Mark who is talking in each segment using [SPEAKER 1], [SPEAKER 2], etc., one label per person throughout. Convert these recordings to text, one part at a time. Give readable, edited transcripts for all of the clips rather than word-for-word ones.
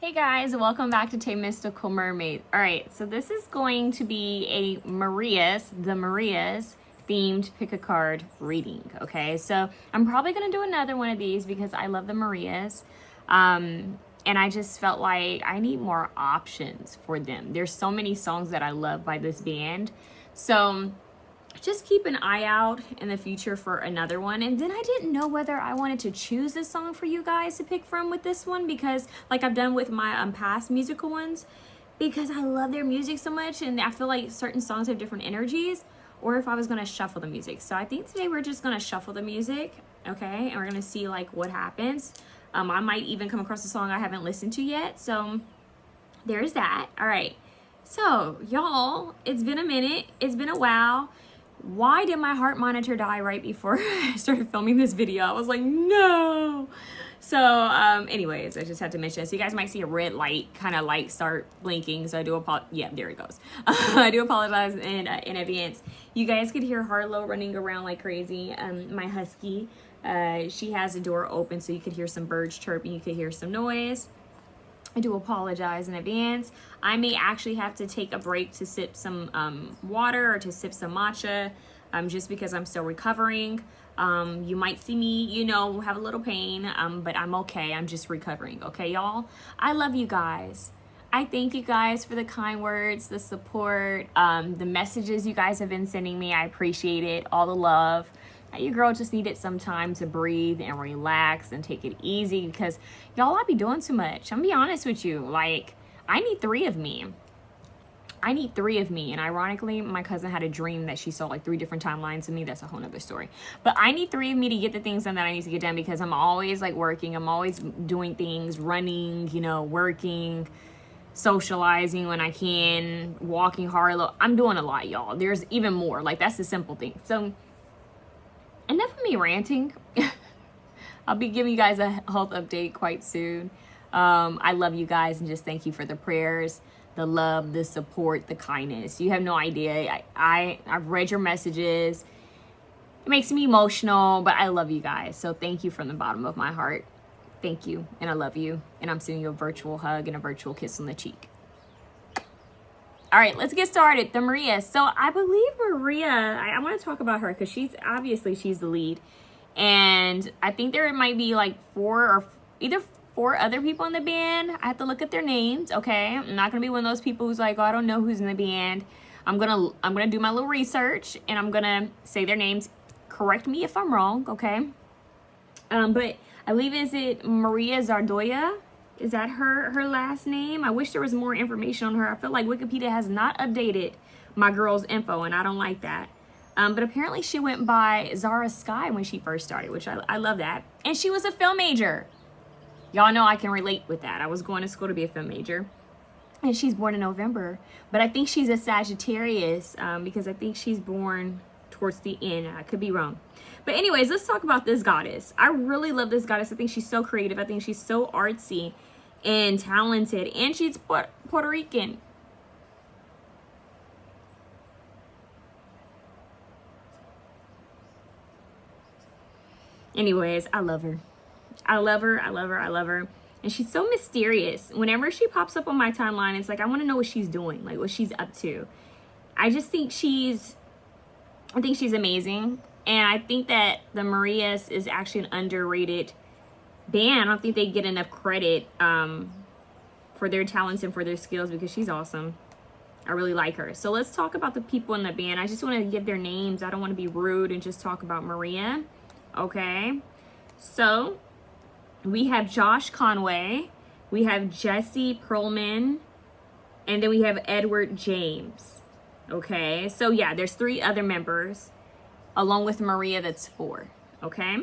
[SPEAKER 1] Hey guys, welcome back to TayMysticalMermaid. Alright, so this is going to be a Marías themed pick a card reading, okay? So I'm probably going to do another one of these because I love the Marías. And I just felt like I need more options for them. There's so many songs that I love by this band. So just keep an eye out in the future for another one. And then I didn't know whether I wanted to choose a song for you guys to pick from with this one, because like I've done with my past musical ones, because I love their music so much and I feel like certain songs have different energies, or if I was going to shuffle the music. So I think today we're just going to shuffle the music, okay? And we're going to see like what happens. I might even come across a song I haven't listened to yet. So there's that. All right. So y'all, it's been a minute. It's been a while. Why did my heart monitor die right before I started filming this video? I was like, no. So anyways, I just had to mention it. So you guys might see a red light, kind of light start blinking. So I do apologize. Yeah, there it goes. I do apologize in advance. You guys could hear Harlow running around like crazy. My husky, she has a door open, so you could hear some birds chirping. You could hear some noise. I do apologize in advance. I may actually have to take a break to sip some water or to sip some matcha, just because I'm still recovering. You might see me, you know, have a little pain, but I'm okay. I'm just recovering, okay, y'all? I love you guys. I thank you guys for the kind words, the support, the messages you guys have been sending me. I appreciate it, all the love. Your girl just needed some time to breathe and relax and take it easy, because y'all, I be doing too much. I'm gonna be honest with you. Like, I need three of me. I need three of me. And ironically, my cousin had a dream that she saw like 3 different timelines of me. That's a whole nother story. But I need 3 of me to get the things done that I need to get done, because I'm always like working. I'm always doing things, running, you know, working, socializing when I can, walking Harlow. I'm doing a lot, y'all. There's even more. Like, that's the simple thing. So enough of me ranting. I'll be giving you guys a health update quite soon. I love you guys, and just thank you for the prayers, the love, the support, the kindness. You have no idea. I've read your messages. It makes me emotional, but I love you guys. So thank you from the bottom of my heart. Thank you, and I love you. And I'm sending you a virtual hug and a virtual kiss on the cheek. All right, let's get started. The Marías. So I believe Maria, I want to talk about her because she's the lead. And I think there might be like 4 other people in the band. I have to look at their names, okay? I'm not going to be one of those people who's like, oh, I don't know who's in the band. I'm going to do my little research, and I'm going to say their names. Correct me if I'm wrong, okay? But I believe, is it Maria Zardoya? Is that her last name? I wish there was more information on her. I feel like Wikipedia has not updated my girl's info, and I don't like that. But apparently she went by Zara Sky when she first started, which I love that. And she was a film major. Y'all know I can relate with that. I was going to school to be a film major. And she's born in November. But I think she's a Sagittarius, because I think she's born towards the end. I could be wrong. But anyways, let's talk about this goddess. I really love this goddess. I think she's so creative. I think she's so artsy and talented. And she's Puerto Rican. Anyways, I love her. I love her. I love her. I love her. And she's so mysterious. Whenever she pops up on my timeline, it's like I want to know what she's doing, like what she's up to. I think she's amazing. And I think that the Marías is actually an underrated band. I don't think they get enough credit for their talents and for their skills, because she's awesome. I really like her. So let's talk about the people in the band. I just want to give their names. I don't want to be rude and just talk about Maria. Okay. So we have Josh Conway. We have Jesse Perlman. And then we have Edward James. Okay. So yeah, there's 3 other members. Along with Maria, that's 4, okay?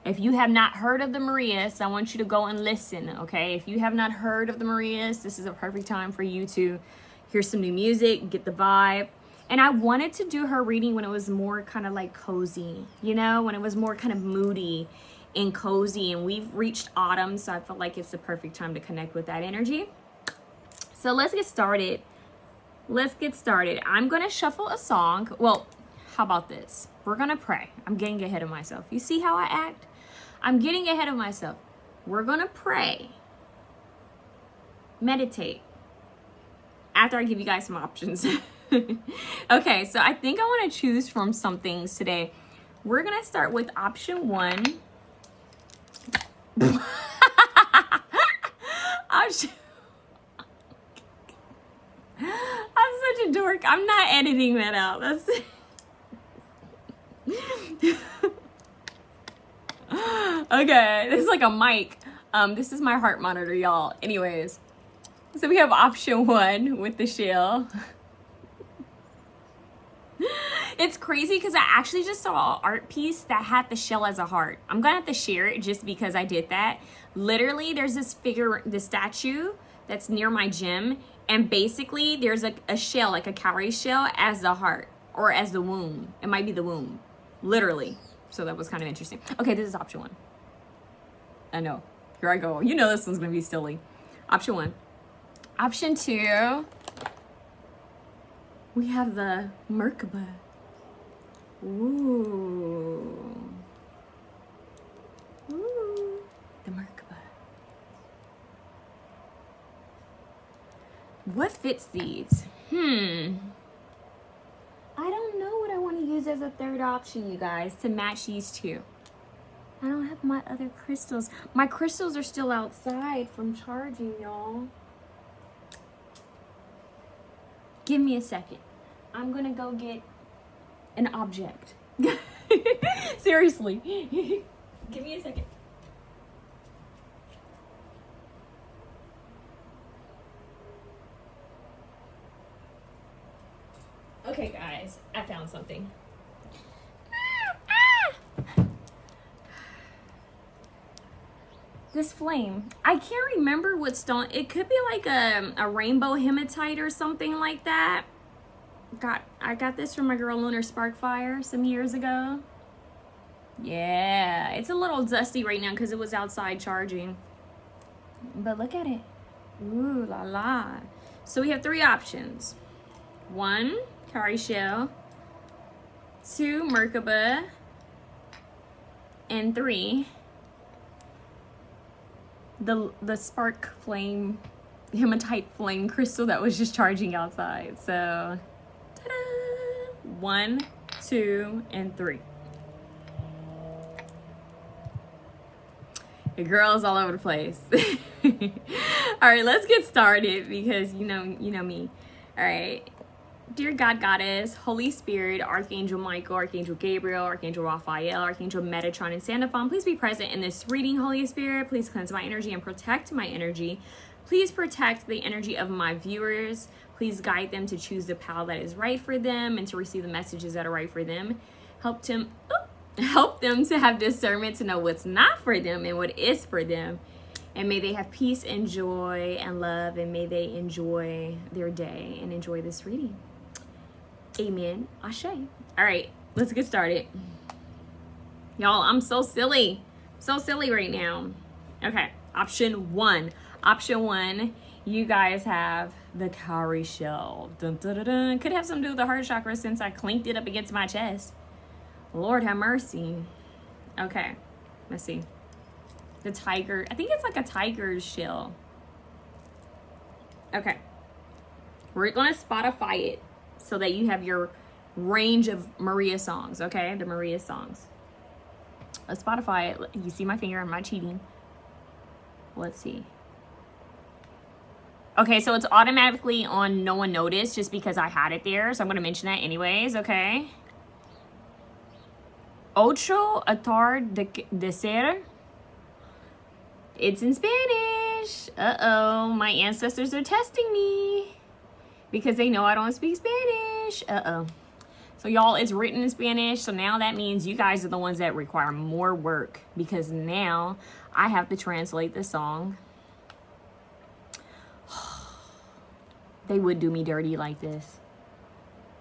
[SPEAKER 1] If you have not heard of the Marías, I want you to go and listen, okay? If you have not heard of the Marías, this is a perfect time for you to hear some new music, get the vibe. And I wanted to do her reading when it was more kind of like cozy, you know? When it was more kind of moody and cozy. And we've reached autumn, so I felt like it's the perfect time to connect with that energy. So let's get started. I'm going to shuffle a song. Well, how about this? We're going to pray. I'm getting ahead of myself. You see how I act? I'm getting ahead of myself. We're going to pray. meditate after I give you guys some options. Okay, so I think I want to choose from some things today. We're gonna start with option 1. Option. I'm such a dork. I'm not editing that out. That's okay. This is like a mic. This is my heart monitor, y'all. Anyways, so we have option 1 with the shell. It's crazy because I actually just saw an art piece that had the shell as a heart. I'm gonna have to share it just because I did that. Literally, there's this figure, the statue that's near my gym, and basically there's a shell, like a cowrie shell, as the heart or as the womb. It might be the womb, literally. So that was kind of interesting. Okay, this is option 1. I know. Here I go. You know this one's gonna be silly. Option 1. Option 2. We have the Merkaba. Ooh. Ooh. The Merkaba. What fits these? I don't know what I want to use as a third option, you guys, to match these two. I don't have my other crystals. My crystals are still outside from charging, y'all. Give me a second. I'm gonna go get an object. Seriously. Give me a second. Okay, guys, I found something. This flame. I can't remember what stone. It could be like a rainbow hematite or something like that. I got this from my girl Lunar Sparkfire some years ago. Yeah, it's a little dusty right now because it was outside charging. But look at it. Ooh la la. So we have 3 options. 1, cowrie shell. 2, Merkaba. And 3, the spark flame, hematite flame crystal that was just charging outside. So, ta-da! 1, 2, and 3. The girl's all over the place. All right, let's get started because you know me. All right. Dear God, Goddess, Holy Spirit, Archangel Michael, Archangel Gabriel, Archangel Raphael, Archangel Metatron, and Sandalphon, please be present in this reading, Holy Spirit. Please cleanse my energy and protect my energy. Please protect the energy of my viewers. Please guide them to choose the path that is right for them and to receive the messages that are right for them. Help them to have discernment to know what's not for them and what is for them. And may they have peace and joy and love, and may they enjoy their day and enjoy this reading. Amen. Ashe. All right, let's get started. Y'all, I'm so silly. So silly right now. Okay, option 1. Option 1, you guys have the cowrie shell. Dun, dun, dun, dun. Could have something to do with the heart chakra since I clinked it up against my chest. Lord have mercy. Okay, let's see. The tiger. I think it's like a tiger's shell. Okay. We're going to Spotify it so that you have your range of Maria songs, okay? The Maria songs. Let's Spotify it. You see my finger, I'm not cheating. Let's see. Okay, so it's automatically on No One Noticed just because I had it there. So I'm going to mention that anyways, okay? Ocho atar de ser. It's in Spanish. Uh-oh, my ancestors are testing me because they know I don't speak Spanish. Uh-oh. So y'all, it's written in Spanish. So now that means you guys are the ones that require more work because now I have to translate the song. They would do me dirty like this.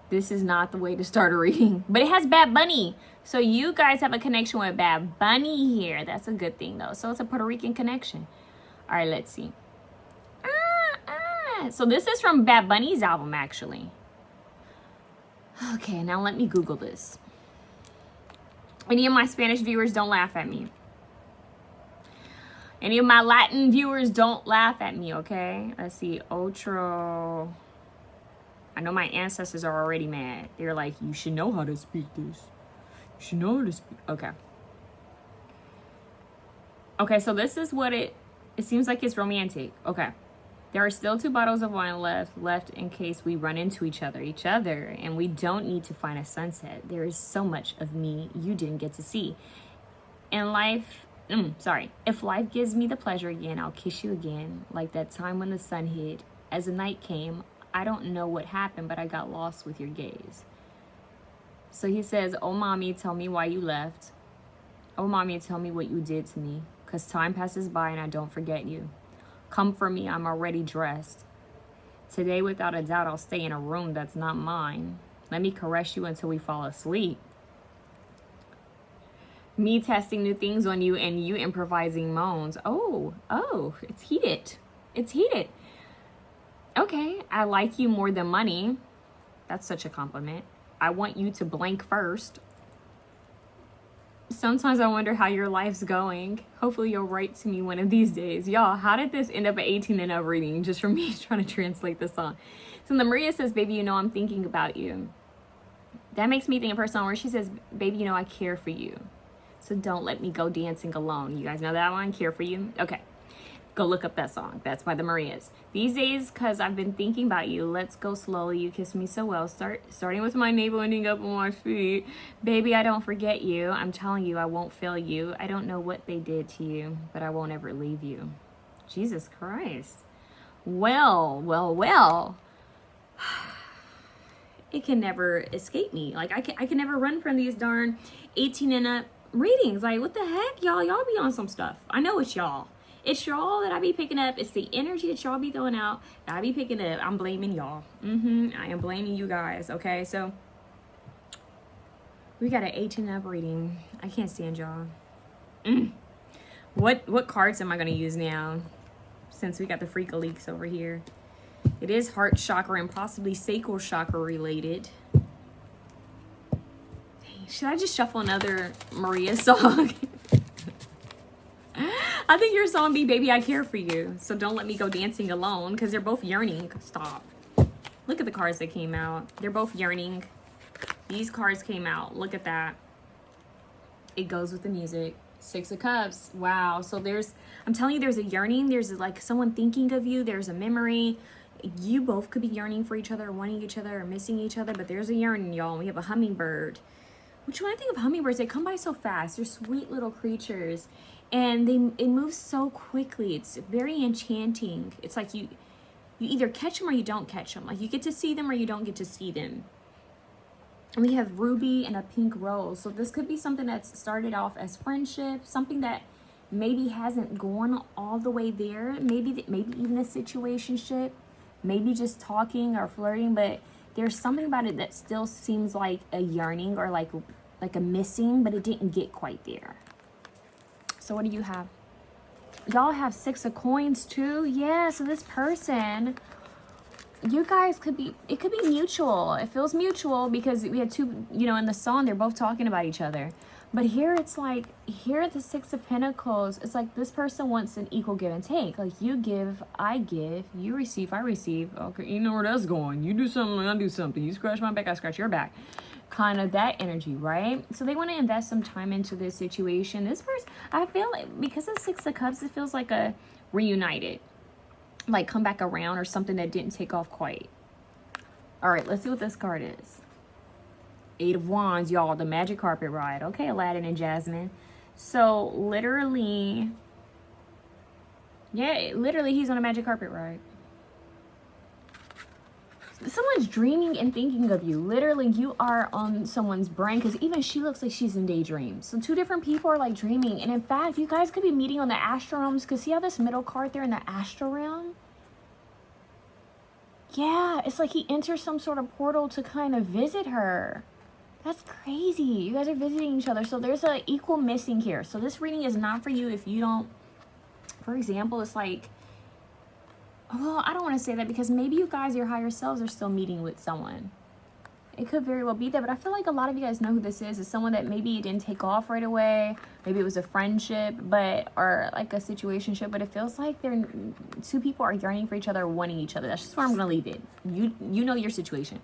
[SPEAKER 1] This is not the way to start a reading. But it has Bad Bunny. So you guys have a connection with Bad Bunny here. That's a good thing though. So it's a Puerto Rican connection. All right, let's see. So this is from Bad Bunny's album, actually. Okay, now let me Google this. Any of my Spanish viewers, don't laugh at me. Any of my Latin viewers, don't laugh at me, okay? Let's see. Otro. I know my ancestors are already mad. They're like, you should know how to speak this. You should know how to speak. Okay. Okay, so this is what it seems like it's romantic. Okay. There are still 2 bottles of wine left in case we run into each other, and we don't need to find a sunset. There is so much of me you didn't get to see. And if life gives me the pleasure again, I'll kiss you again, like that time when the sun hid. As the night came, I don't know what happened, but I got lost with your gaze. So he says, oh, mommy, tell me why you left. Oh, mommy, tell me what you did to me, 'cause time passes by and I don't forget you. Come for me, I'm already dressed. Today, without a doubt, I'll stay in a room that's not mine. Let me caress you until we fall asleep. Me testing new things on you and you improvising moans. Oh, it's heated. It's heated. Okay, I like you more than money. That's such a compliment. I want you to blank first. Sometimes I wonder how your life's going. Hopefully you'll write to me one of these days. Y'all, how did this end up at 18 and up reading just from me trying to translate this song? So the Maria says, baby, you know I'm thinking about you. That makes me think of her song where she says, baby, you know I care for you. So don't let me go dancing alone. You guys know that one? Care for you? Okay. Go look up that song. That's by the Marias. These days, because I've been thinking about you. Let's go slowly. You kiss me so well. Starting with my navel, ending up on my feet. Baby, I don't forget you. I'm telling you, I won't fail you. I don't know what they did to you, but I won't ever leave you. Jesus Christ. Well. It can never escape me. Like, I can never run from these darn 18 and up readings. Like, what the heck, y'all? Y'all be on some stuff. I know it's y'all. It's y'all that I be picking up. It's the energy that y'all be throwing out that I be picking up. I'm blaming y'all. I am blaming you guys. Okay, so we got an 18 up reading. I can't stand y'all. What cards am I gonna use now? Since we got the Freak Leaks over here. It is heart chakra and possibly sacral chakra related. Should I just shuffle another Maria song? I think your song be Baby I Care For You. So don't let me go dancing alone, because they're both yearning. Stop. Look at the cards that came out. They're both yearning. These cards came out. Look at that. It goes with the music. 6 of Cups. Wow. So I'm telling you, there's a yearning. There's like someone thinking of you. There's a memory. You both could be yearning for each other, or wanting each other, or missing each other. But there's a yearning, y'all. We have a hummingbird. Which, when I think of hummingbirds, they come by so fast. They're sweet little creatures. And it moves so quickly. It's very enchanting. It's like you either catch them or you don't catch them. Like, you get to see them or you don't get to see them. And we have ruby and a pink rose. So this could be something that's started off as friendship, something that maybe hasn't gone all the way there. Maybe even a situationship, maybe just talking or flirting. But there's something about it that still seems like a yearning or like a missing, but it didn't get quite there. So what do you have? Y'all have 6 of Coins too. Yeah, so this person, you guys it could be mutual. It feels mutual because we had 2, in the song, they're both talking about each other. But here it's like, here at the 6 of Pentacles, it's like this person wants an equal give and take. Like, you give, I give, you receive, I receive. Okay, you know where that's going. You do something, I do something. You scratch my back, I scratch your back. Kind of that energy, right? So they want to invest some time into this situation. This person, I feel like, because of 6 of Cups, it feels like a reunited. Like, come back around or something that didn't take off quite. All right, let's see what this card is. 8 of Wands, y'all, the magic carpet ride. Okay, Aladdin and Jasmine. So literally, yeah, literally he's on a magic carpet ride. Someone's dreaming and thinking of you. Literally, you are on someone's brain, because even she looks like she's in daydreams. So 2 different people are like dreaming. And in fact, you guys could be meeting on the astral realms, because see how this middle card there in the astral realm? Yeah, it's like he enters some sort of portal to kind of visit her. That's crazy. You guys are visiting each other. So there's an equal missing here. So this reading is not for you if you don't, for example, it's like, well, I don't want to say that, because maybe you guys, your higher selves, are still meeting with someone. It could very well be that, but I feel like a lot of you guys know who this is. It's someone that maybe it didn't take off right away. Maybe it was a friendship, or like a situationship, but it feels like two people are yearning for each other, wanting each other. That's just where I'm gonna leave it. You know your situation.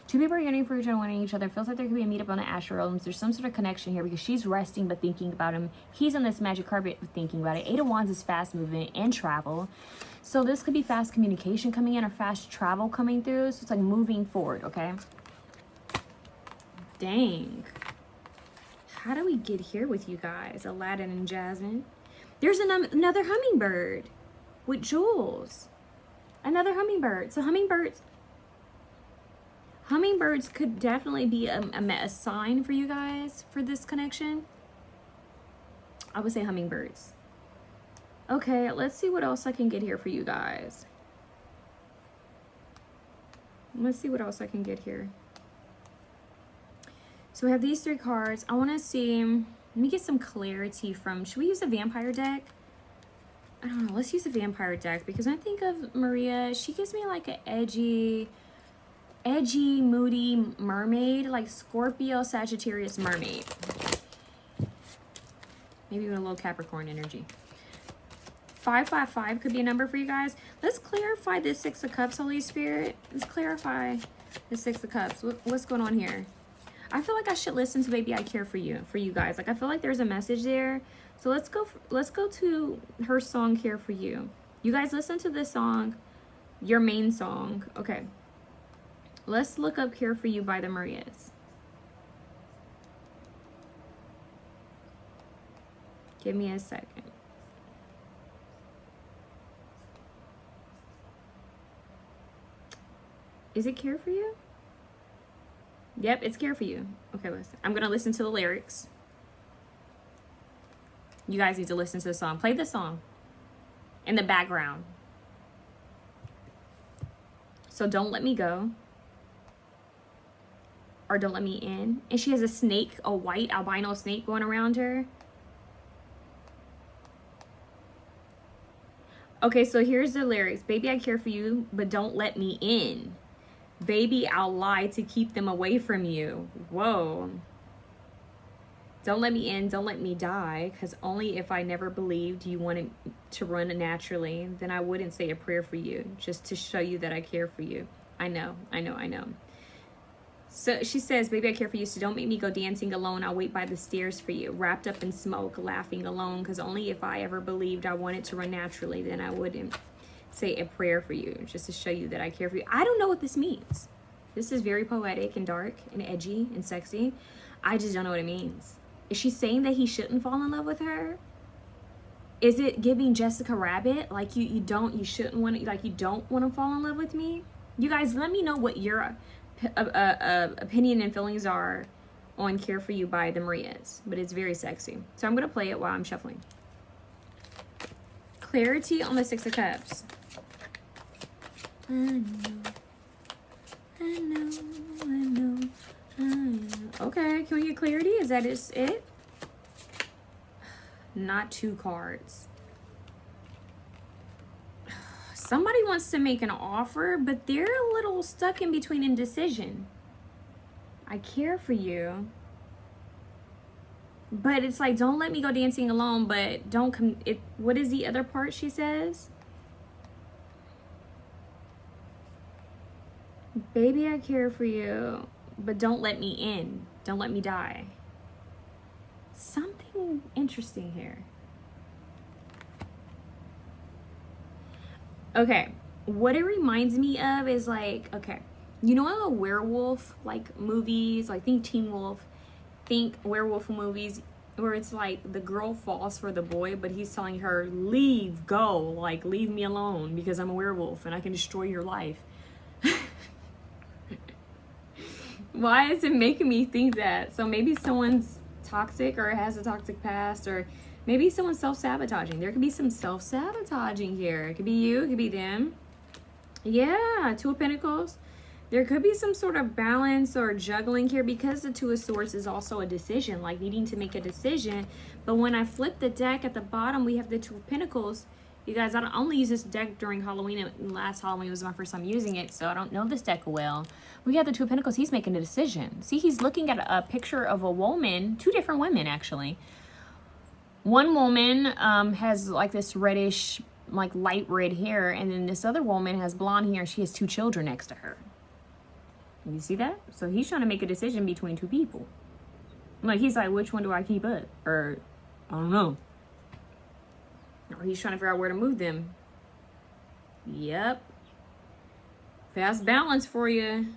[SPEAKER 1] Two people are yearning for each other, wanting each other. It feels like there could be a meetup on the astral realms. There's some sort of connection here because she's resting but thinking about him. He's on this magic carpet thinking about it. Eight of Wands is fast movement and travel. So this could be fast communication coming in or fast travel coming through. So it's like moving forward, okay? Dang. How do we get here with you guys, Aladdin and Jasmine? There's another hummingbird with jewels. Another hummingbird. So hummingbirds could definitely be a sign for you guys for this connection. I would say hummingbirds. Okay, let's see what else I can get here for you guys. Let's see what else I can get here. So we have these three cards. I want to see, let me get some clarity from, should we use a vampire deck? I don't know, let's use a vampire deck because I think of Maria, she gives me like an edgy, moody mermaid, like Scorpio, Sagittarius mermaid. Maybe even a little Capricorn energy. 555 could be a number for you guys. Let's clarify this Six of Cups, Holy Spirit. Let's clarify the Six of Cups. What's going on here? I feel like I should listen to Baby I Care For You guys. Like I feel like there's a message there. So let's go to her song Care For You. You guys listen to this song, your main song. Okay. Let's look up Care For You by the Marias. Give me a second. Is it Care For You? Yep, it's Care For You. Okay, listen. I'm going to listen to the lyrics. You guys need to listen to the song. Play the song in the background. So Don't Let Me Go. Or Don't Let Me In. And she has a snake, a white albino snake going around her. Okay, so here's the lyrics. Baby, I care for you, but don't let me in. Baby, I'll lie to keep them away from you. Whoa. Don't let me in, don't let me die, because only if I never believed you wanted to run naturally, then I wouldn't say a prayer for you, just to show you that I care for you. I know. So she says, baby, I care for you, so don't make me go dancing alone. I'll wait by the stairs for you, wrapped up in smoke, laughing alone, because only if I ever believed I wanted to run naturally, then I wouldn't say a prayer for you, just to show you that I care for you. I don't know what this means. This is very poetic and dark and edgy and sexy. I just don't know what it means. Is she saying that he shouldn't fall in love with her? Is it giving Jessica Rabbit? Like you don't want to fall in love with me? You guys, let me know what your opinion and feelings are on Care For You by the Marias. But it's very sexy. So I'm going to play it while I'm shuffling. Clarity on the Six of Cups. I know. Okay, can we get clarity? Is that just it? Not two cards. Somebody wants to make an offer, but they're a little stuck in between indecision. I care for you. But it's like, don't let me go dancing alone, but don't come. What is the other part she says? Baby, I care for you, but don't let me in. Don't let me die. Something interesting here. Okay, what it reminds me of is like, okay, you know a werewolf, like movies, like think Teen Wolf, think werewolf movies, where it's like the girl falls for the boy, but he's telling her, leave, go, like leave me alone because I'm a werewolf and I can destroy your life. Why is it making me think that? So maybe someone's toxic or has a toxic past, or maybe someone's self-sabotaging. There could be some self-sabotaging here. It could be you, it could be them. Yeah, Two of Pentacles. There could be some sort of balance or juggling here because the Two of Swords is also a decision, like needing to make a decision. But when I flip the deck at the bottom, we have the Two of Pentacles. You guys, I only use this deck during Halloween, and last Halloween was my first time using it, so I don't know this deck well. We have the Two of Pentacles. He's making a decision. See, he's looking at a picture of a woman, two different women, actually. One woman has like this reddish, like light red hair, and then this other woman has blonde hair, and she has two children next to her. You see that? So he's trying to make a decision between two people. Like, he's like, which one do I keep up? Or, I don't know. Or he's trying to figure out where to move them. Yep. Fast balance for you.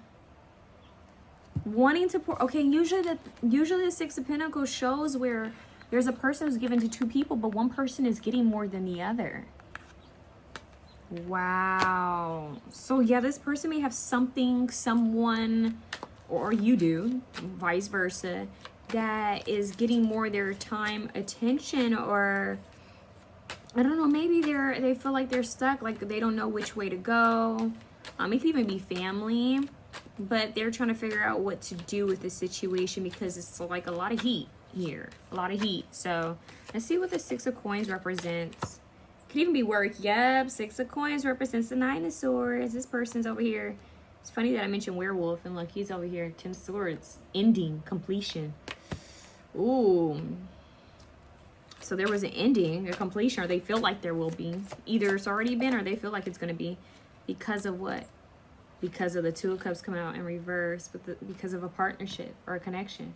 [SPEAKER 1] Wanting to pour. Okay, usually the Six of Pentacles shows where there's a person who's given to two people, but one person is getting more than the other. Wow. So yeah, this person may have something, someone, or you do, vice versa, that is getting more of their time, attention, or I don't know, maybe they feel like they're stuck, like they don't know which way to go. It could even be family, but they're trying to figure out what to do with the situation because it's like a lot of heat here, a lot of heat. So let's see what the Six of Coins represents. Could even be work. Yep, Six of Coins represents the Nine of Swords. This person's over here. It's funny that I mentioned werewolf, and look, he's over here. 10 Swords, ending, completion. Ooh. So there was an ending, a completion, or they feel like there will be. Either it's already been or they feel like it's going to be. Because of what? Because of the Two of Cups coming out in reverse, but because of a partnership or a connection.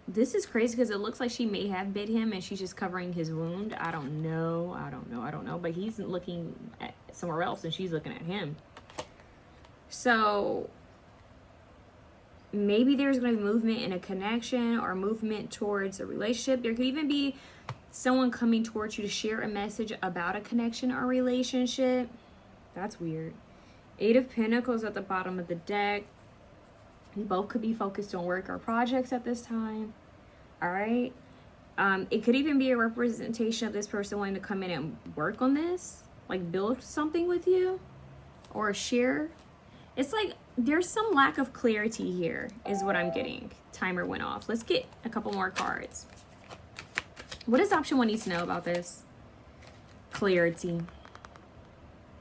[SPEAKER 1] This is crazy because it looks like she may have bit him and she's just covering his wound. I don't know. But he's looking at somewhere else and she's looking at him. So maybe there's going to be movement in a connection or movement towards a relationship. There could even be someone coming towards you to share a message about a connection or relationship. That's weird. Eight of Pentacles at the bottom of the deck. You both could be focused on work or projects at this time. All right. It could even be a representation of this person wanting to come in and work on this, like build something with you or share. It's like there's some lack of clarity here is what I'm getting. Timer went off. Let's get a couple more cards. What does option one need to know about this? Clarity.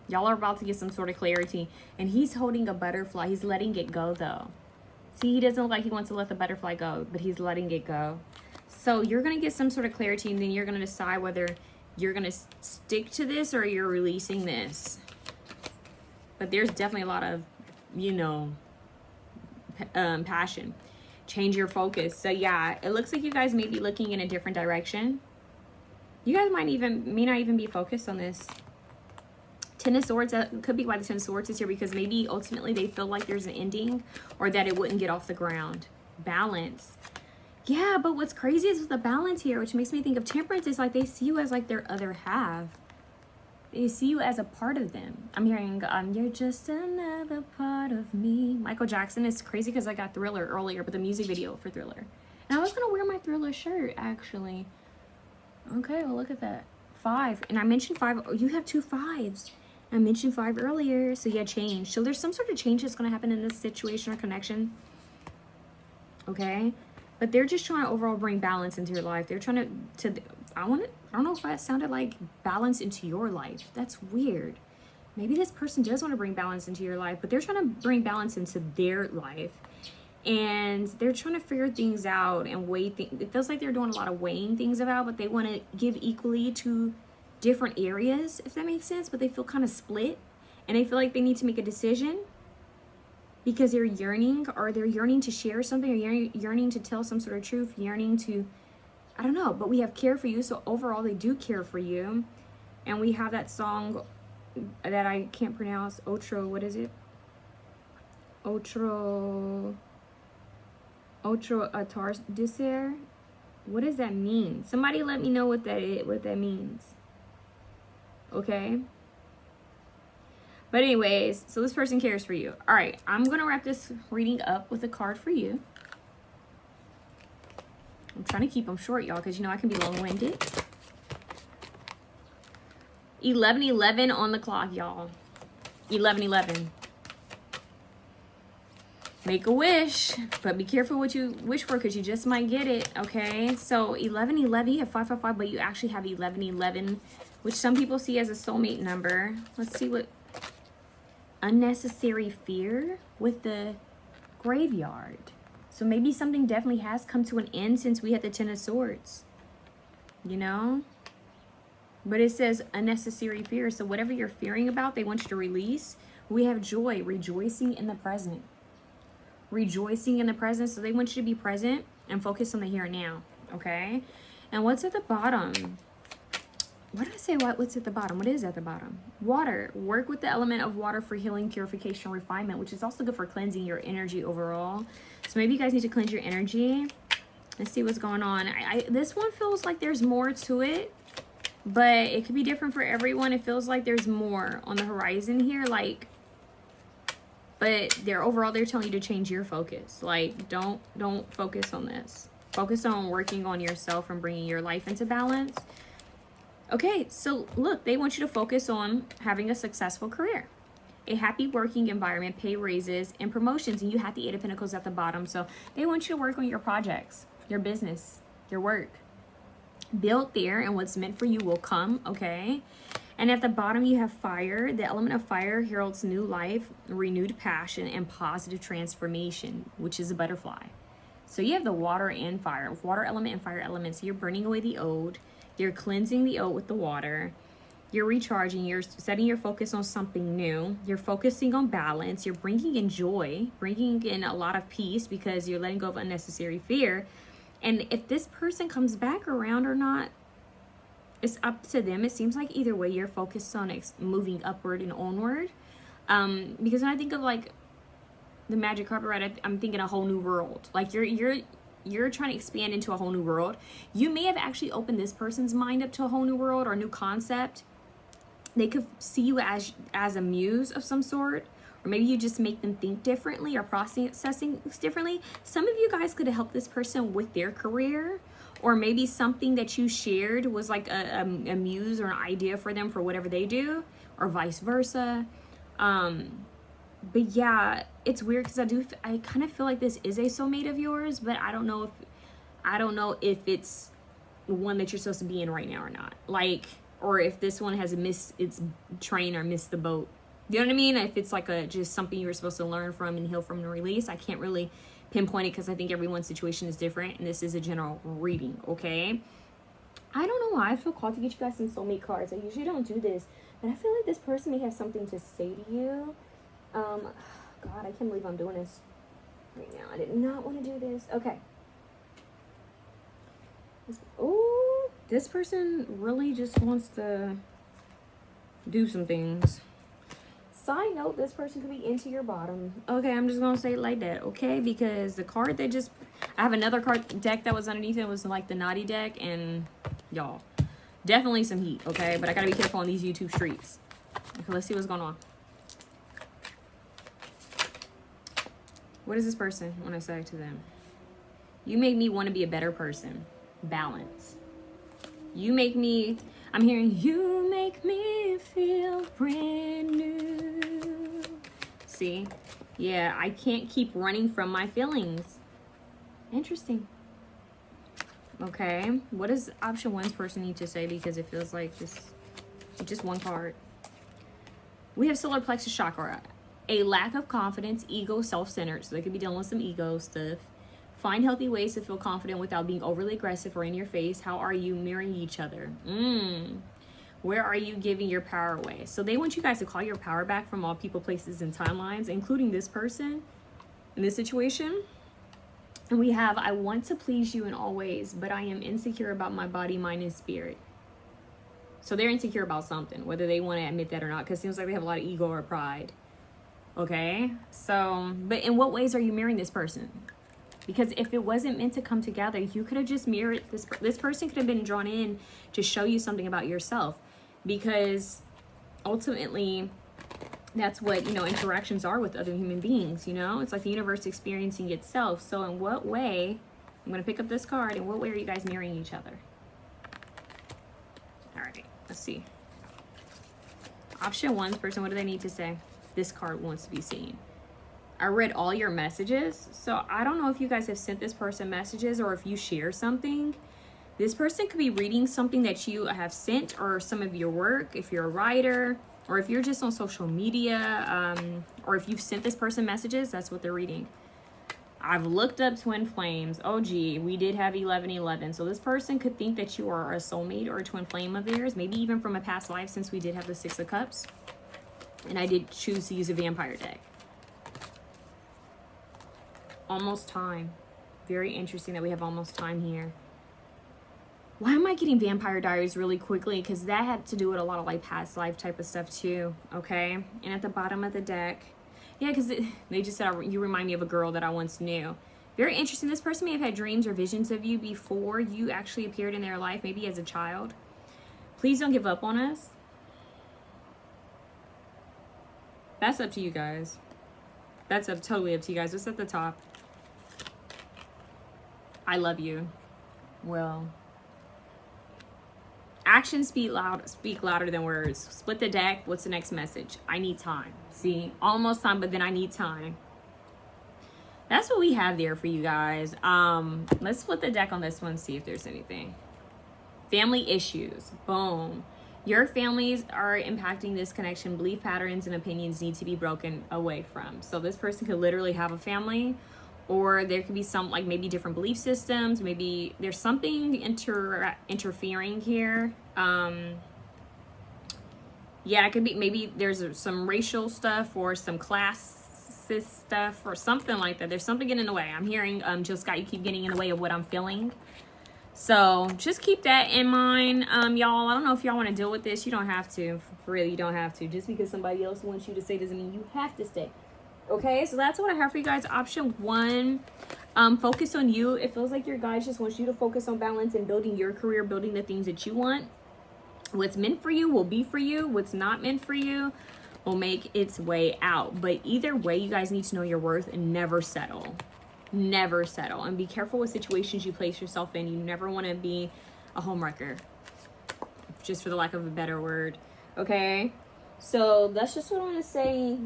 [SPEAKER 1] Y'all are about to get some sort of clarity. And he's holding a butterfly. He's letting it go, though. See, he doesn't look like he wants to let the butterfly go, but he's letting it go. So you're going to get some sort of clarity, and then you're going to decide whether you're going to stick to this or you're releasing this. But there's definitely a lot of, you know, passion. Change your focus. So yeah, it looks like you guys may be looking in a different direction. You guys may not even be focused on this. Ten of Swords, that could be why the Ten of Swords is here, because maybe ultimately they feel like there's an ending or that it wouldn't get off the ground. Balance. Yeah, but what's crazy is with the balance here, which makes me think of Temperance, is like they see you as like their other half. They see you as a part of them. I'm hearing, you're just another part of me. Michael Jackson is crazy because I got Thriller earlier, but the music video for Thriller. And I was going to wear my Thriller shirt, actually. Okay, well, look at that. 5. And I mentioned 5. Oh, you have 2 5s. I mentioned 5 earlier. So, yeah, change. So, there's some sort of change that's going to happen in this situation or connection. Okay? But they're just trying to overall bring balance into your life. They're trying to I don't know if that sounded like balance into your life. That's weird. Maybe this person does want to bring balance into your life, but they're trying to bring balance into their life. And they're trying to figure things out and weigh things. It feels like they're doing a lot of weighing things about, but they want to give equally to different areas, if that makes sense. But they feel kind of split. And they feel like they need to make a decision because they're yearning, or they're yearning to share something, or yearning to tell some sort of truth, yearning to, I don't know, but we have care for you. So overall, they do care for you. And we have that song that I can't pronounce. What is it? Otro atardecer. What does that mean? Somebody let me know what that means. Okay? But anyways, so this person cares for you. All right, I'm going to wrap this reading up with a card for you. I'm trying to keep them short, y'all, because you know I can be long-winded. 11:11 on the clock, y'all. 11:11. Make a wish, but be careful what you wish for because you just might get it, okay? So 1111, you have 555, but you actually have 1111, which some people see as a soulmate number. Let's see what unnecessary fear with the graveyard. So maybe something definitely has come to an end since we had the Ten of Swords, you know? But it says unnecessary fear. So whatever you're fearing about, they want you to release. We have joy, rejoicing in the present. Rejoicing in the present. So they want you to be present and focus on the here and now, okay? And what's at the bottom? What did I say? What's at the bottom? What is at the bottom? Water. Work with the element of water for healing, purification, refinement, which is also good for cleansing your energy overall. So maybe you guys need to cleanse your energy. Let's see what's going on. This one feels like there's more to it, but it could be different for everyone. It feels like there's more on the horizon here, like, but overall they're telling you to change your focus. Like, don't focus on this. Focus on working on yourself and bringing your life into balance. Okay, so look, they want you to focus on having a successful career, a happy working environment, pay raises, and promotions. And you have the Eight of Pentacles at the bottom. So they want you to work on your projects, your business, your work. Build there, and what's meant for you will come, okay? And at the bottom, you have fire. The element of fire heralds new life, renewed passion, and positive transformation, which is a butterfly. So you have the water and fire, water element and fire element. So you're burning away the old. You're cleansing the old with the water. You're recharging. You're setting your focus on something new. You're focusing on balance. You're bringing in joy, bringing in a lot of peace because you're letting go of unnecessary fear. And if this person comes back around or not, it's up to them. It seems like either way, you're focused on moving upward and onward. Because when I think of like the magic carpet ride, I'm thinking a whole new world. Like you're trying to expand into a whole new world. You may have actually opened this person's mind up to a whole new world or a new concept. They could see you as a muse of some sort. Or maybe you just make them think differently or processing differently. Some of you guys could have helped this person with their career. Or maybe something that you shared was like a muse or an idea for them for whatever they do. Or vice versa. But yeah, it's weird because I kind of feel like this is a soulmate of yours. But I don't know if it's the one that you're supposed to be in right now or not. Like, or if this one has missed its train or missed the boat. You know what I mean? If it's like just something you were supposed to learn from and heal from and release, I can't really pinpoint it because I think everyone's situation is different and this is a general reading, okay? I don't know why I feel called to get you guys some soulmate cards. I usually don't do this, but I feel like this person may have something to say to you. God, I can't believe I'm doing this right now. I did not want to do this. Okay. Oh, this person really just wants to do some things. Side note, this person could be into your bottom. Okay, I'm just going to say it like that, okay? Because the card I have another card deck that was underneath it. Was like the naughty deck. And y'all, definitely some heat, okay? But I got to be careful on these YouTube streets. Okay, let's see what's going on. What does this person want to say to them? You make me want to be a better person. Balance. I'm hearing you make me feel brand new. See? Yeah, I can't keep running from my feelings. Interesting. Okay. What does option one's person need to say? Because it feels like just one card. We have solar plexus chakra. A lack of confidence, ego, self-centered. So they could be dealing with some ego stuff. Find healthy ways to feel confident without being overly aggressive or in your face. How are you mirroring each other? Where are you giving your power away? So they want you guys to call your power back from all people, places, and timelines, including this person in this situation. And we have, I want to please you in all ways, but I am insecure about my body, mind, and spirit. So they're insecure about something, whether they want to admit that or not, because it seems like they have a lot of ego or pride. Okay? So, but in what ways are you mirroring this person? Because if it wasn't meant to come together, you could have just mirrored this person could have been drawn in to show you something about yourself. Because ultimately, that's what, interactions are with other human beings, It's like the universe experiencing itself. So in what way, I'm going to pick up this card, in what way are you guys mirroring each other? All right, let's see. Option one's person, what do they need to say? This card wants to be seen. I read all your messages. So I don't know if you guys have sent this person messages or if you share something. This person could be reading something that you have sent or some of your work, if you're a writer, or if you're just on social media, or if you've sent this person messages, that's what they're reading. I've looked up twin flames. Oh, gee, we did have 1111. So this person could think that you are a soulmate or a twin flame of theirs, maybe even from a past life, since we did have the Six of Cups. And I did choose to use a vampire deck. Almost time. Very interesting that we have almost time here. Why am I getting Vampire Diaries really quickly? Because that had to do with a lot of like past life type of stuff too, okay? And at the bottom of the deck, yeah, because they just said, you remind me of a girl that I once knew. Very interesting. This person may have had dreams or visions of you before you actually appeared in their life, maybe as a child. Please don't give up on us. That's up to you guys. That's totally up to you guys. It's at the top. I love you. Well, actions speak louder than words. Split the deck. What's the next message? I need time. See, almost time, but then I need time. That's what we have there for you guys. Let's split the deck on this one, see if there's anything. Family issues. Boom. Your families are impacting this connection. Belief patterns and opinions need to be broken away from. So this person could literally have a family, or there could be some, like maybe different belief systems. Maybe there's something interfering here. Yeah, it could be, maybe there's some racial stuff or some classist stuff or something like that. There's something getting in the way. I'm hearing, Jill Scott, you keep getting in the way of what I'm feeling. So just keep that in mind, y'all. I don't know if y'all want to deal with this. You don't have to. For real, you don't have to. Just because somebody else wants you to stay doesn't mean you have to stay. Okay, so that's what I have for you guys. Option 1, focus on you. It feels like your guys just want you to focus on balance and building your career, building the things that you want. What's meant for you will be for you. What's not meant for you will make its way out. But either way, you guys need to know your worth and never settle. Never settle. And be careful with situations you place yourself in. You never want to be a homewrecker, just for the lack of a better word. Okay, so that's just what I want to say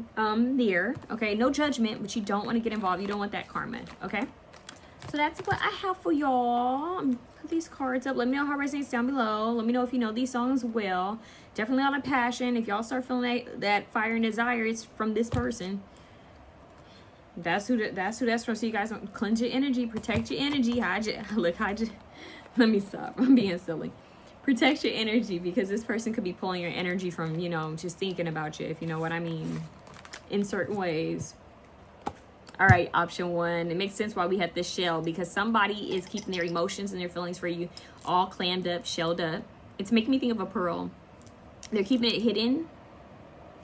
[SPEAKER 1] there. Okay, no judgment, but you don't want to get involved. You don't want that karma. Okay, so that's what I have for y'all. Put these cards up. Let me know how it resonates down below. Let me know if you know these songs well. Definitely a lot of passion. If y'all start feeling that fire and desire, it's from this person. That's who that's from. So you guys don't cleanse your energy, protect your energy, hide your, let me stop. I'm being silly. Protect your energy, because this person could be pulling your energy from, you know, just thinking about you, if you know what I mean, in certain ways. All right, option 1. It makes sense why we had this shell, because somebody is keeping their emotions and their feelings for you all clammed up, shelled up. It's making me think of a pearl. They're keeping it hidden,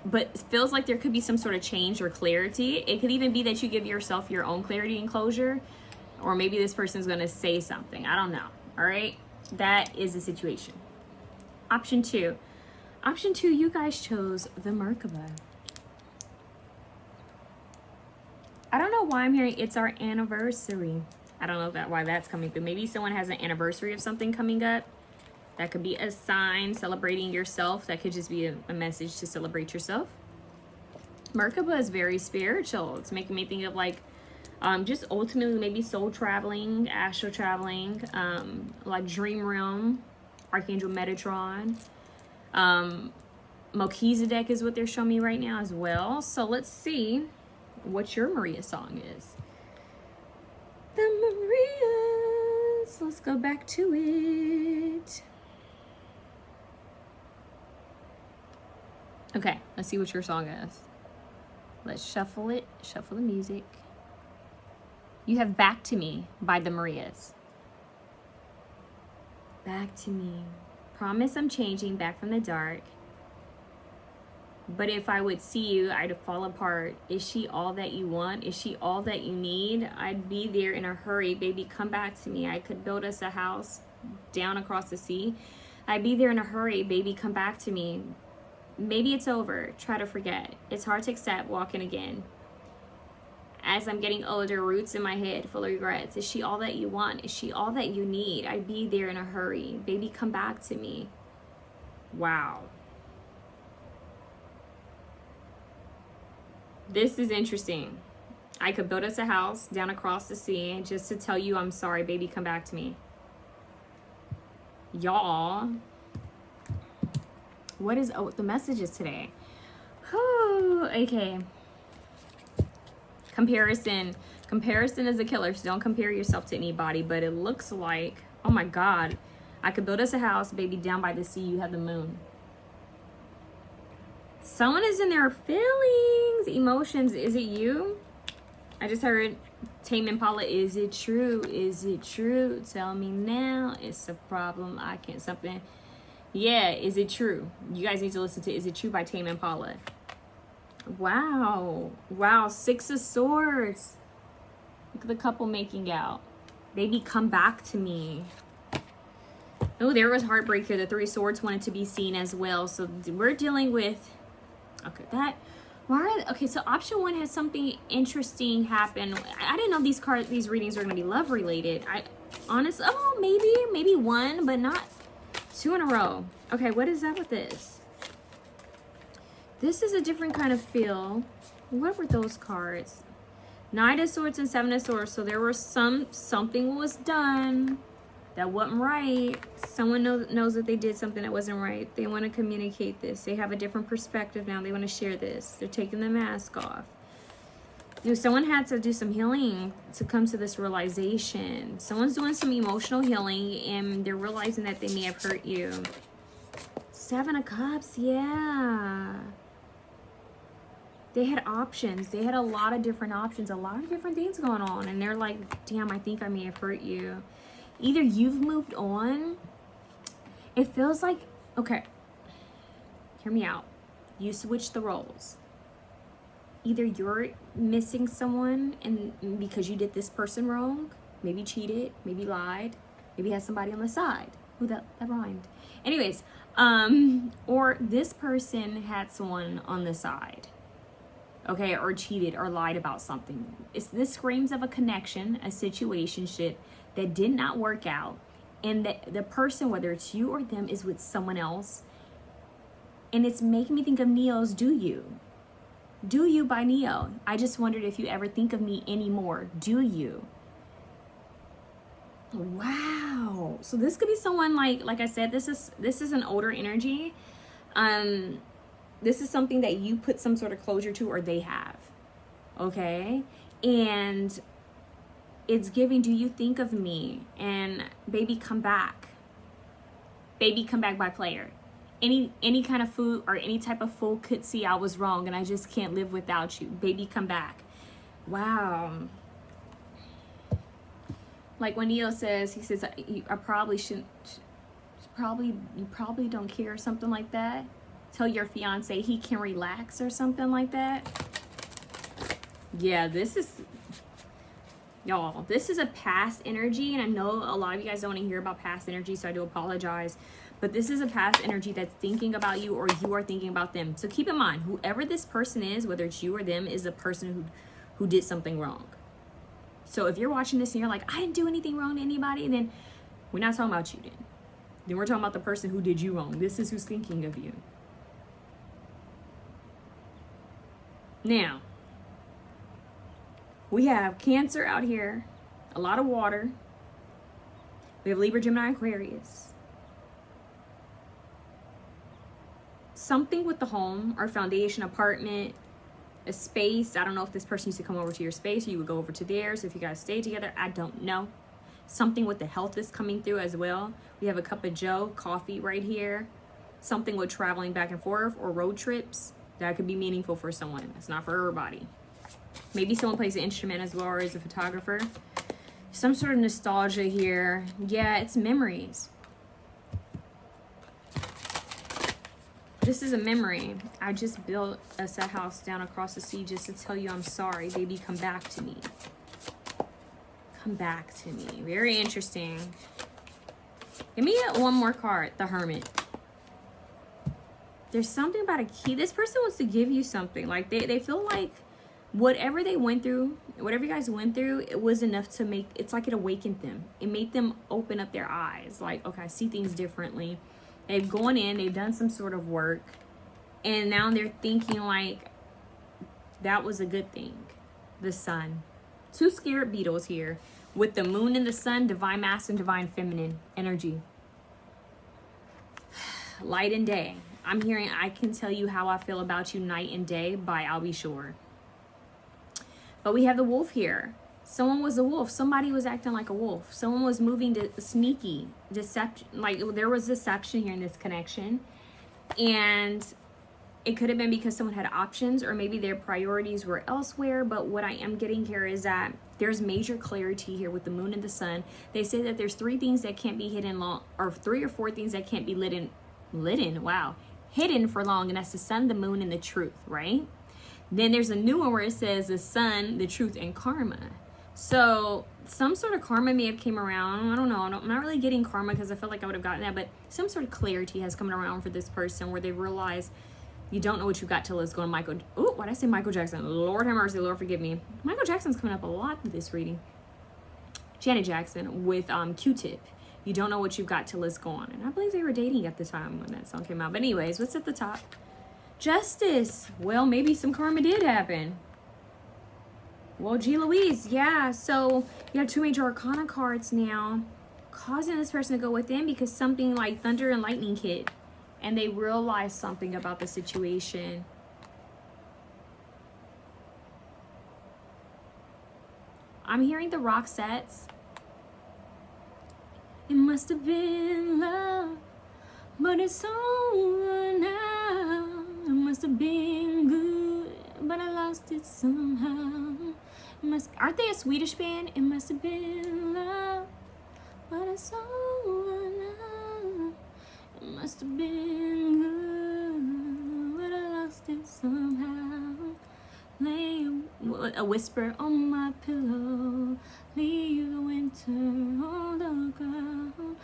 [SPEAKER 1] but it feels like there could be some sort of change or clarity. It could even be that you give yourself your own clarity and closure, or maybe this person's going to say something. I don't know. All right. That is the situation. Option 2. Option 2, you guys chose the Merkaba. I don't know why I'm hearing it's our anniversary. I don't know why that's coming through. Maybe someone has an anniversary of something coming up. That could be a sign, celebrating yourself. That could just be a message to celebrate yourself. Merkaba is very spiritual. It's making me think of like just ultimately maybe soul traveling, astral traveling, like dream realm, Archangel Metatron. Melchizedek is what they're showing me right now as well. So let's see what your Maria song is. The Marias. Let's go back to it. Okay, let's see what your song is. Let's shuffle it, shuffle the music. You have Back to Me by the Marias. Back to me. Promise I'm changing, back from the dark. But if I would see you, I'd fall apart. Is she all that you want? Is she all that you need? I'd be there in a hurry. Baby, come back to me. I could build us a house down across the sea. I'd be there in a hurry. Baby, come back to me. Maybe it's over. Try to forget. It's hard to accept walking again. As I'm getting older, roots in my head full of regrets. Is she all that you want? Is she all that you need? I'd be there in a hurry. Baby, come back to me. Wow. This is interesting. I could build us a house down across the sea just to tell you I'm sorry, baby, come back to me. Y'all, what is the messages today? Oh, okay. Comparison is a killer, so don't compare yourself to anybody. But it looks like, oh my God, I could build us a house, baby, down by the sea. You have the moon. Someone is in their feelings, emotions. Is it you? I just heard Tame Impala. Is it true? Is it true? Tell me now. It's a problem. I can't something. Yeah, is it true? You guys need to listen to Is It True by Tame Impala. Wow. Wow. 6 of Swords. Look at the couple making out. Baby, come back to me. Oh, there was heartbreak here. The 3 of Swords wanted to be seen as well. So we're dealing with, okay, that, okay, so option 1 has something interesting happen. I didn't know these readings are going to be love related. Honestly, oh, maybe 1, but not 2 in a row. Okay, what is up with this? This is a different kind of feel. What were those cards? 9 of Swords and 7 of Swords. So there was something was done that wasn't right. Someone knows that they did something that wasn't right. They want to communicate this. They have a different perspective now. They want to share this. They're taking the mask off. Someone had to do some healing to come to this realization. Someone's doing some emotional healing and they're realizing that they may have hurt you. 7 of Cups, yeah. They had options. They had a lot of different options, a lot of different things going on. And they're like, damn, I think I may have hurt you. Either you've moved on. It feels like, okay, hear me out. You switch the roles. Either you're missing someone and because you did this person wrong, maybe cheated, maybe lied, maybe had somebody on the side. Oh, that rhymed. Anyways, or this person had someone on the side. Okay, or cheated or lied about something. This screams of a connection, a situationship that did not work out. And that the person, whether it's you or them, is with someone else. And it's making me think of Neo's Do You. Do You by Neo. I just wondered if you ever think of me anymore. Do you? Wow. So this could be someone like I said, this is an older energy. This is something that you put some sort of closure to or they have. Okay? And it's giving, do you think of me? And baby, come back. Baby, come back by player. Any kind of food or any type of fool could see I was wrong and I just can't live without you. Baby, come back. Wow. Like when Neo says, he says, I probably shouldn't, you probably don't care or something like that. Tell your fiance he can relax or something like that. Yeah, this is, y'all, this is a past energy. And I know a lot of you guys don't want to hear about past energy, so I do apologize. But this is a past energy that's thinking about you or you are thinking about them. So keep in mind, whoever this person is, whether it's you or them, is a person who did something wrong. So if you're watching this and you're like, I didn't do anything wrong to anybody, then we're not talking about you then. Then we're talking about the person who did you wrong. This is who's thinking of you. Now, we have Cancer out here, a lot of water. We have Libra, Gemini, Aquarius. Something with the home or foundation, apartment, a space. I don't know if this person used to come over to your space or you would go over to theirs. If you guys stay together, I don't know. Something with the health is coming through as well. We have a cup of joe, coffee right here. Something with traveling back and forth or road trips. That could be meaningful for someone. It's not for everybody. Maybe someone plays an instrument as well or is a photographer. Some sort of nostalgia here. Yeah, it's memories. This is a memory. I just built us a house down across the sea just to tell you I'm sorry. Baby, come back to me. Come back to me. Very interesting. Give me one more card. The Hermit. There's something about a key. This person wants to give you something. Like they feel like whatever they went through, whatever you guys went through, it was enough to make, it's like it awakened them. It made them open up their eyes. Like, okay, I see things differently. They've gone in, they've done some sort of work, and now they're thinking like that was a good thing. the sun. Two scarab beetles here with the moon and the sun, divine masculine, divine feminine energy. Light and day. I'm hearing I can tell you how I feel about you night and day by I'll be sure. But we have the wolf here. Someone was a wolf. Somebody was acting like a wolf. Someone was moving to sneaky, deception. Like there was deception here in this connection. And it could have been because someone had options or maybe their priorities were elsewhere. But what I am getting here is that there's major clarity here with the moon and the sun. They say that there's 3 things that can't be hidden long, or 3 or 4 things that can't be hidden for long. And that's the sun, the moon, and the truth, right? Then there's a new one where it says the sun, the truth, and karma. So some sort of karma may have came around. I don't know. I'm not really getting karma because I feel like I would have gotten that. But some sort of clarity has come around for this person where they realize you don't know what you got till it's going Michael. Oh, why did I say Michael Jackson? Lord have mercy. Lord forgive me. Michael Jackson's coming up a lot with this reading. Janet Jackson with Q-Tip. You don't know what you've got till it's gone. And I believe they were dating at the time when that song came out. But anyways, what's at the top? Justice. Well, maybe some karma did happen. Well, G. Louise, yeah. So you have 2 major arcana cards now, causing this person to go within because something like thunder and lightning hit, and they realized something about the situation. I'm hearing the rock sets. It must have been love, but it's over now. It must have been good, but I lost it somehow. Aren't they a Swedish band? It must have been love, but it's over now. It must have been good, but I lost it somehow. Lay a whisper on my pillow, leave the winter on the ground.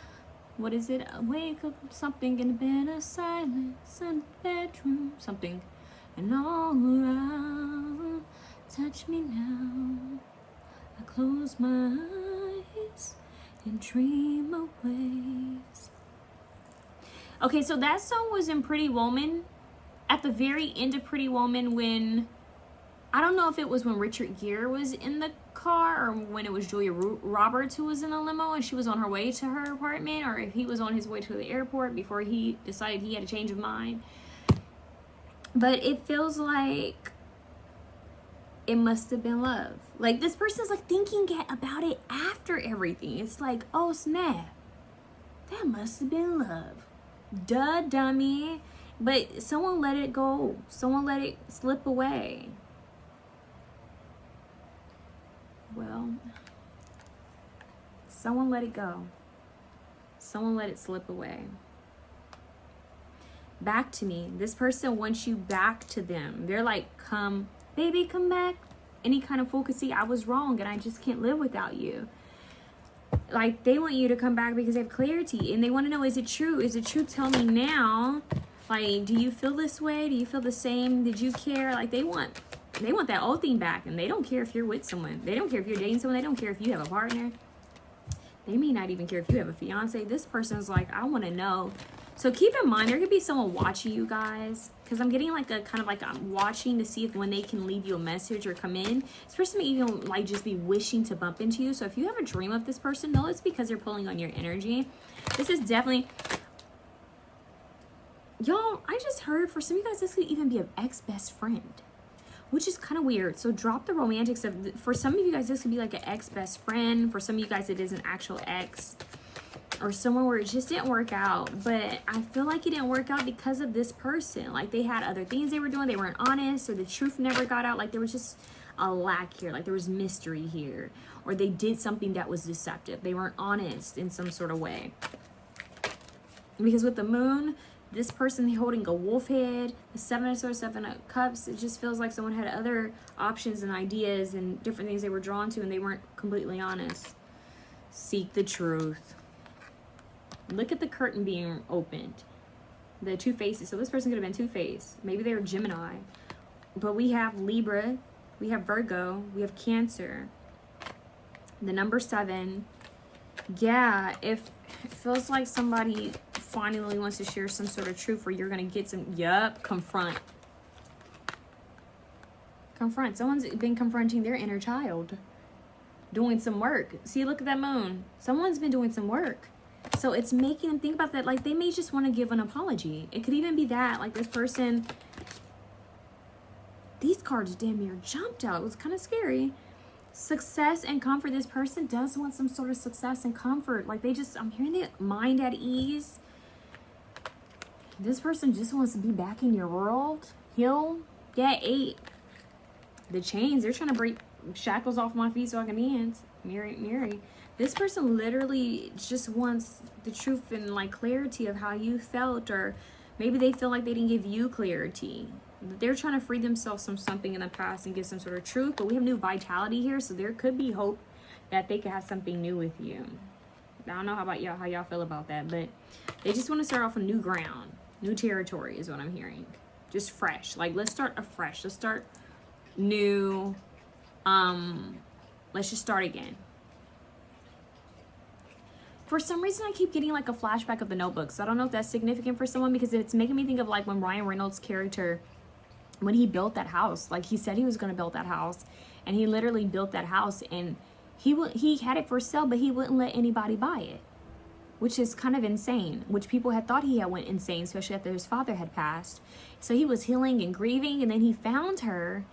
[SPEAKER 1] What is it? I wake up something in the bed of silence in the bedroom, something, and all around. Touch me now. I close my eyes and dream of ways. Okay, so that song was in Pretty Woman. At the very end of Pretty Woman, when I don't know if it was when Richard Gere was in the car or when it was Julia Roberts who was in a limo and she was on her way to her apartment, or if he was on his way to the airport before he decided he had a change of mind. But it feels like it must have been love. Like this person's like thinking about it after everything. It's like, oh snap, that must have been love. Duh, dummy. But someone let it go. Someone let it slip away. Well, someone let it go. Someone let it slip away. Back to me. This person wants you back to them. They're like, come, baby, come back. Any kind of focusy, I was wrong and I just can't live without you. Like they want you to come back because they have clarity and they want to know, is it true? Is it true? Tell me now. Like, do you feel this way? Do you feel the same? Did you care? Like they want that old thing back, and they don't care if you're with someone. They don't care if you're dating someone. They don't care if you have a partner. They may not even care if you have a fiance. This person's like, I want to know. So keep in mind, there could be someone watching you guys, because I'm getting like a kind of like I'm watching to see if when they can leave you a message or come in. This person may even like just be wishing to bump into you. So if you have a dream of this person, know it's because they're pulling on your energy. This is definitely, y'all, I just heard for some of you guys, this could even be an ex-best friend, which is kind of weird. So drop the romantics of, for some of you guys, this could be like an ex-best friend. For some of you guys, it is an actual ex or someone where it just didn't work out. But I feel like it didn't work out because of this person. Like they had other things they were doing. They weren't honest, or the truth never got out. Like there was just a lack here. Like there was mystery here, or they did something that was deceptive. They weren't honest in some sort of way. Because with the moon, this person holding a wolf head, the 7 of Swords, 7 of Cups, it just feels like someone had other options and ideas and different things they were drawn to and they weren't completely honest. Seek the truth. Look at the curtain being opened. The 2 faces. So this person could have been 2-faced. Maybe they were Gemini. But we have Libra, we have Virgo, we have Cancer. The number 7. Yeah, if it feels like somebody finally wants to share some sort of truth where you're going to get some, confront. Confront. Someone's been confronting their inner child. Doing some work. See, look at that moon. Someone's been doing some work. So it's making them think about that. Like, they may just want to give an apology. It could even be that. Like, this person... These cards damn near jumped out. It was kind of scary. Success and comfort. This person does want some sort of success and comfort. Like, they just... I'm hearing the mind at ease. This person just wants to be back in your world. Heal. Yeah, 8. The chains. They're trying to break shackles off my feet so I can dance. Mary. This person literally just wants the truth and like clarity of how you felt, or maybe they feel like they didn't give you clarity. They're trying to free themselves from something in the past and give some sort of truth, but we have new vitality here, so there could be hope that they could have something new with you. I don't know how about y'all, how y'all feel about that, but they just want to start off on new ground, new territory is what I'm hearing. Just fresh. Like, let's start afresh. Let's start new. Let's just start again. For some reason, I keep getting like a flashback of The Notebook. So I don't know if that's significant for someone, because it's making me think of like when Ryan Reynolds' character, when he built that house, like he said he was going to build that house, and he literally built that house, and he had it for sale, but he wouldn't let anybody buy it, which is kind of insane, which people had thought he had went insane, especially after his father had passed. So he was healing and grieving, and then he found her,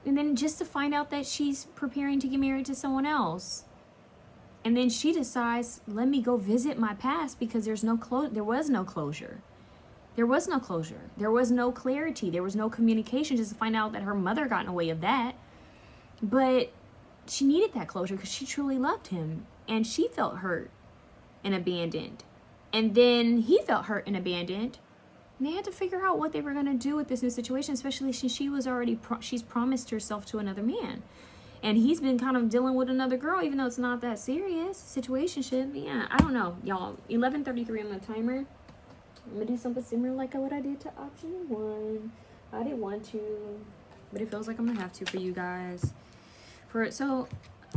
[SPEAKER 1] and then just to find out that she's preparing to get married to someone else. And then she decides, let me go visit my past, because there was no closure. There was no closure. There was no clarity. There was no communication, just to find out that her mother got in the way of that. But she needed that closure because she truly loved him, and she felt hurt and abandoned. And then he felt hurt and abandoned. And they had to figure out what they were going to do with this new situation, especially since she was already, she's promised herself to another man. And he's been kind of dealing with another girl, even though it's not that serious. Situationship, yeah, I don't know, y'all. 11:33 on the timer. I'm going to do something similar like what I did to option 1. I didn't want to, but it feels like I'm going to have to for you guys. So,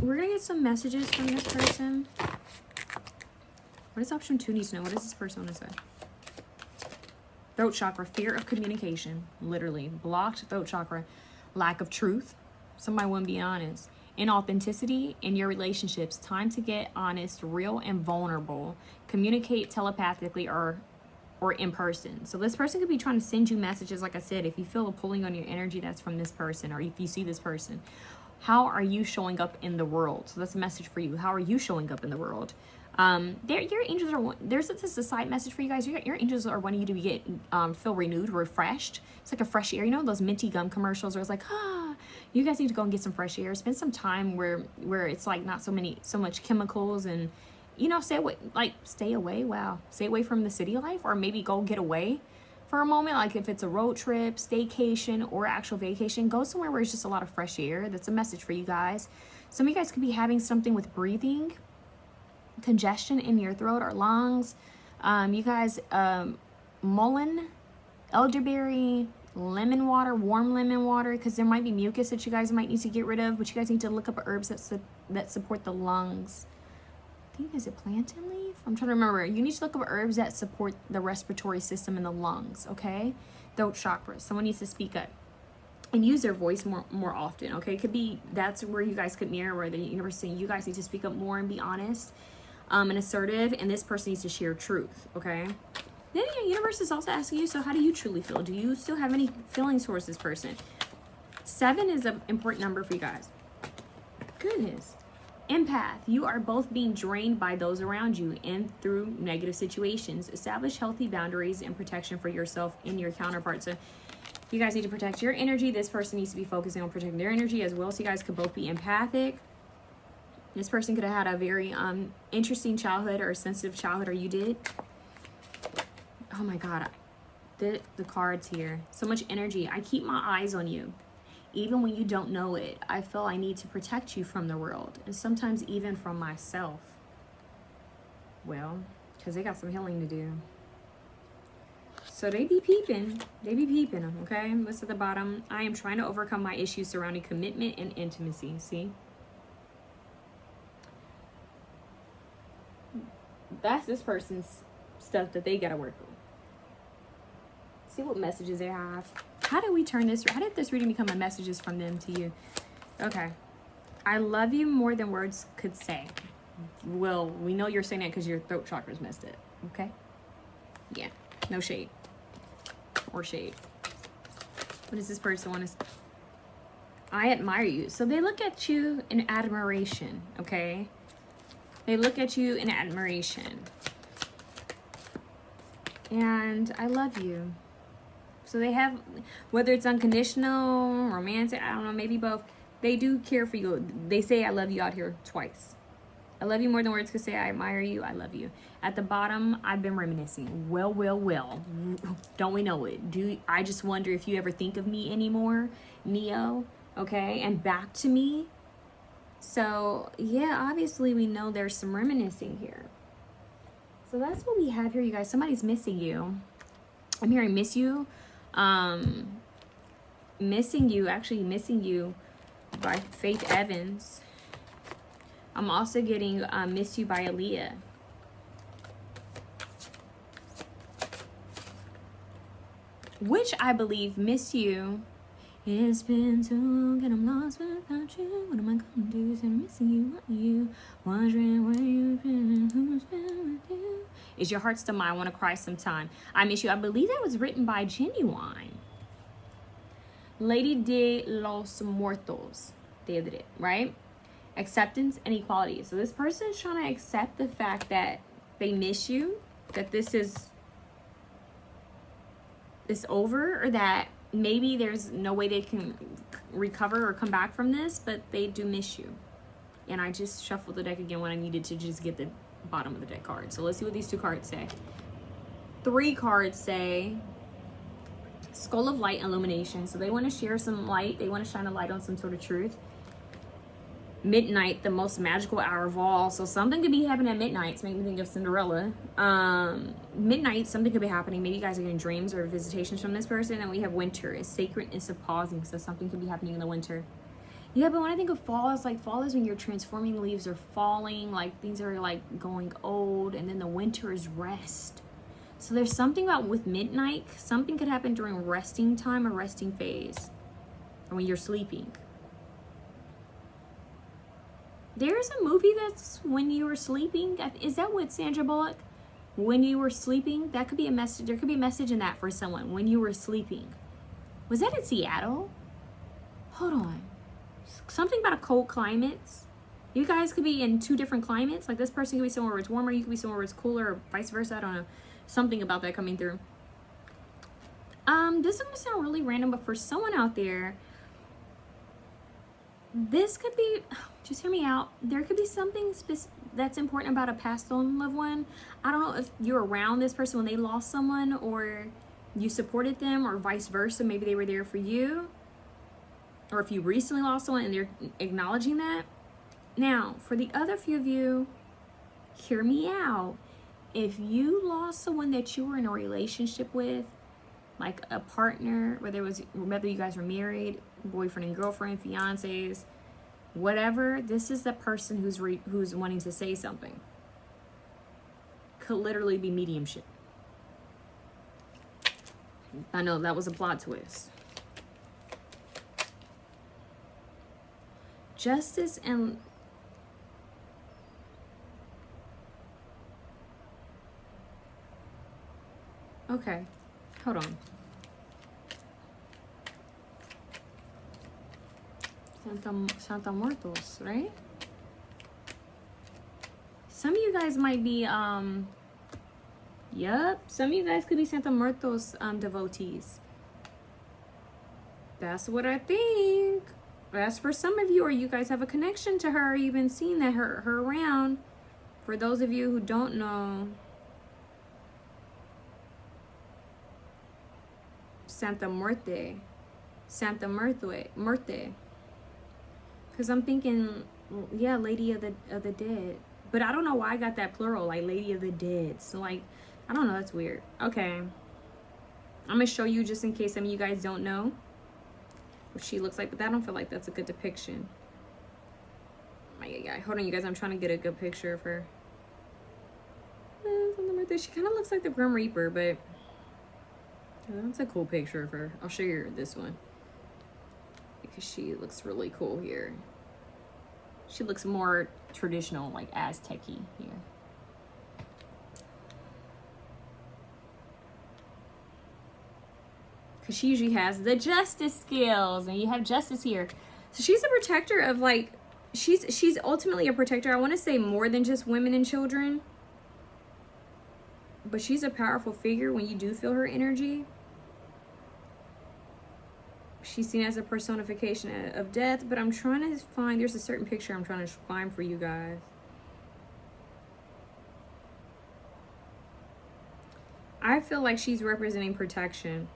[SPEAKER 1] we're going to get some messages from this person. What does option 2 need to know? What does this person want to say? Throat chakra, fear of communication. Literally. Blocked throat chakra. Lack of truth. Somebody wouldn't be honest. Inauthenticity in your relationships. Time to get honest, real, and vulnerable. Communicate telepathically or in person. So this person could be trying to send you messages. Like I said, if you feel a pulling on your energy, that's from this person, or if you see this person. How are you showing up in the world? So that's a message for you. How are you showing up in the world? Your angels are, this is a side message for you guys. Your angels are wanting you to get, feel renewed, refreshed. It's like a fresh air. You know those minty gum commercials where it's like, you guys need to go and get some fresh air. Spend some time where it's like not so much chemicals, and, you know, stay away. Wow. Stay away from the city life, or maybe go get away for a moment. Like if it's a road trip, staycation, or actual vacation, go somewhere where it's just a lot of fresh air. That's a message for you guys. Some of you guys could be having something with breathing, congestion in your throat or lungs. You guys, mullein, elderberry, lemon water, warm lemon water, because there might be mucus that you guys might need to get rid of, but you guys need to look up herbs that support the lungs. I think, is it plantain leaf? I'm trying to remember. You need to look up herbs that support the respiratory system and the lungs, okay? Throat chakra. Someone needs to speak up and use their voice more often, okay? It could be, that's where you guys could mirror, where the universe is saying you guys need to speak up more and be honest and assertive, and this person needs to share truth, okay? Then the universe is also asking you, so how do you truly feel? Do you still have any feelings towards this person? 7 is an important number for you guys. Goodness. Empath, you are both being drained by those around you and through negative situations. Establish healthy boundaries and protection for yourself and your counterpart. So you guys need to protect your energy. This person needs to be focusing on protecting their energy as well. So you guys could both be empathic. This person could have had a very interesting childhood, or a sensitive childhood, or you did. Oh my God, the cards here. So much energy. I keep my eyes on you. Even when you don't know it, I feel I need to protect you from the world, and sometimes even from myself. Well, because they got some healing to do. So they be peeping. They be peeping them, okay? What's at the bottom? I am trying to overcome my issues surrounding commitment and intimacy. See? That's this person's stuff that they got to work on. See what messages they have. How did we turn this? How did this reading become a messages from them to you? Okay. I love you more than words could say. Well, we know you're saying that because your throat chakra's messed it. Okay? Yeah. No shade. Or shade. What does this person want to say? I admire you. So they look at you in admiration, okay? They look at you in admiration. And I love you. So they have, whether it's unconditional, romantic, I don't know, maybe both. They do care for you. They say I love you out here twice. I love you more than words could say. I admire you. I love you. At the bottom, I've been reminiscing. Well. Don't we know it? I just wonder if you ever think of me anymore, Neo, okay? And back to me. So, yeah, obviously we know there's some reminiscing here. So that's what we have here, you guys. Somebody's missing you. I'm hearing miss you. Missing you by Faith Evans. I'm also getting miss you by Aaliyah. Which I believe miss you. It's been too long and I'm lost without you. What am I gonna do? Is I'm missing you, want you. Wondering where you've been and who's been with you. Is your heart still mine? I want to cry sometime. I miss you. I believe that was written by Genuine. Lady de los Muertos. They did it, right? Acceptance and equality. So this person is trying to accept the fact that they miss you, that this is over, or that maybe there's no way they can recover or come back from this, but they do miss you. And I just shuffled the deck again when I needed to just get the bottom of the deck card. So let's see what these 2 cards say. 3 cards say Skull of Light, Illumination. So they want to share some light. They want to shine a light on some sort of truth. Midnight, the most magical hour of all. So something could be happening at midnight. It's making me think of Cinderella. Midnight, something could be happening. Maybe you guys are getting dreams or visitations from this person. And we have winter. It's sacred. It's a pausing. So something could be happening in the winter. Yeah, but when I think of fall, it's like fall is when you're transforming. The leaves are falling. Like things are like going old. And then the winter is rest. So there's something about with midnight. Something could happen during resting time or resting phase. Or when you're sleeping. There's a movie that's when you were sleeping. Is that with Sandra Bullock? When you were sleeping? That could be a message. There could be a message in that for someone. When you were sleeping. Was that in Seattle? Hold on. Something about a cold climate. You guys could be in 2 different climates. Like this person could be somewhere where it's warmer. You could be somewhere where it's cooler, or vice versa. I don't know. Something about that coming through. This is going to sound really random, but for someone out there, this could be, just hear me out. There could be something that's important about a passed on loved one. I don't know if you're around this person when they lost someone, or you supported them, or vice versa. Maybe they were there for you, or if you recently lost someone and they're acknowledging that. Now, for the other few of you, hear me out. If you lost someone that you were in a relationship with, like a partner, whether you guys were married, boyfriend and girlfriend, fiancés, whatever, this is the person who's wanting to say something. Could literally be mediumship. I know that was a plot twist. Justice and okay, hold on. Santa Muertos, right? Some of you guys might be, yep. Some of you guys could be Santa Muertos devotees. That's what I think. That's for some of you, or you guys have a connection to her. You've been seeing that her around. For those of you who don't know, Santa Muerte. Because I'm thinking, yeah, Lady of the Dead. But I don't know why I got that plural, like Lady of the Dead. So like, I don't know, that's weird. Okay. I'm going to show you just in case some of you guys don't know what she looks like. But I don't feel like that's a good depiction. Hold on, you guys. I'm trying to get a good picture of her. She kind of looks like the Grim Reaper, but That's a cool picture of her. I'll show you this one because she looks really cool here. She looks more traditional, like Aztec-y here. Because she usually has the justice skills, and you have justice here. So she's a protector of, like, she's ultimately a protector. I want to say more than just women and children. But she's a powerful figure when you do feel her energy. She's seen as a personification of death, but I'm trying to find, there's a certain picture I'm trying to find for you guys. I feel like she's representing protection.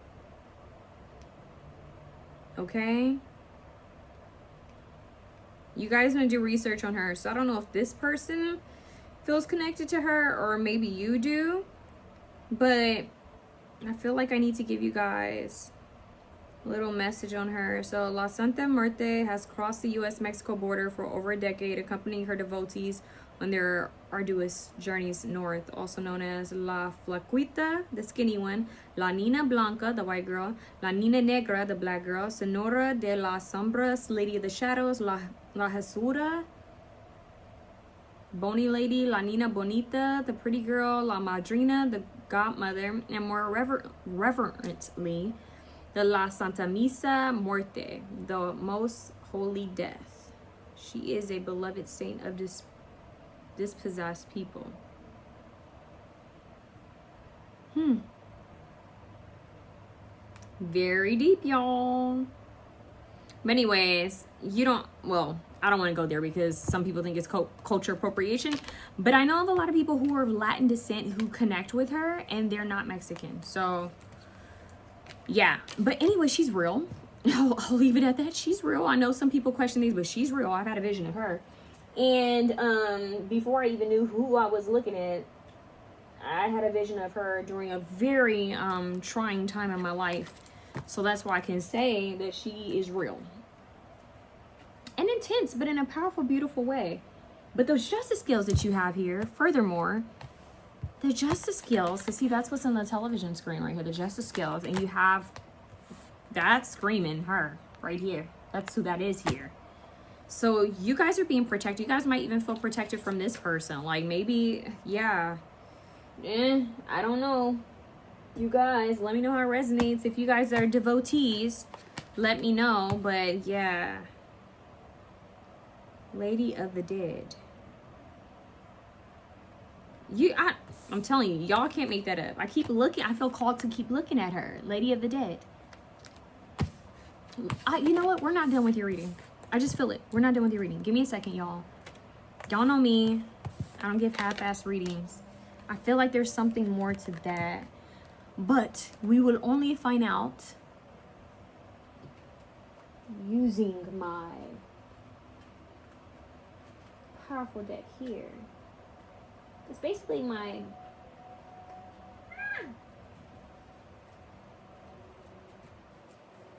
[SPEAKER 1] Okay? You guys want to do research on her. So I don't know if this person feels connected to her or maybe you do. But I feel like I need to give you guys a little message on her. So La Santa Muerte has crossed the U.S.-Mexico border for over a decade, accompanying her devotees on their arduous journeys north, also known as La Flaquita, the skinny one, La Nina Blanca, the white girl, La Nina Negra, the black girl, Senora de las Sombras, Lady of the Shadows, La Jesura, Bony Lady, La Nina Bonita, the pretty girl, La Madrina, the godmother, and more reverently, the La Santa Misa Muerte, the most holy death. She is a beloved saint of dispossessed people. Very deep, y'all. But anyways, you don't, well, I don't want to go there because some people think it's culture appropriation, but I know of a lot of people who are of Latin descent who connect with her and they're not Mexican. So yeah, but anyway, she's real. I'll leave it at that. She's real. I know some people question these, but she's real. I've had a vision of her. And before I even knew who I was looking at, I had a vision of her during a very trying time in my life. So that's why I can say that she is real. And intense, but in a powerful, beautiful way. But those justice skills that you have here, furthermore, the justice skills, see, that's what's on the television screen right here, the justice skills. And you have that screaming her right here. That's who that is here. So you guys are being protected. You guys might even feel protected from this person. Like maybe, yeah. I don't know. You guys, let me know how it resonates. If you guys are devotees, let me know. But yeah. Lady of the Dead. I'm telling you, y'all can't make that up. I keep looking. I feel called to keep looking at her. Lady of the Dead. You know what? We're not done with your reading. I just feel it. We're not done with your reading. Give me a second, y'all. Y'all know me. I don't give half-ass readings. I feel like there's something more to that. But we will only find out using my powerful deck here. It's basically my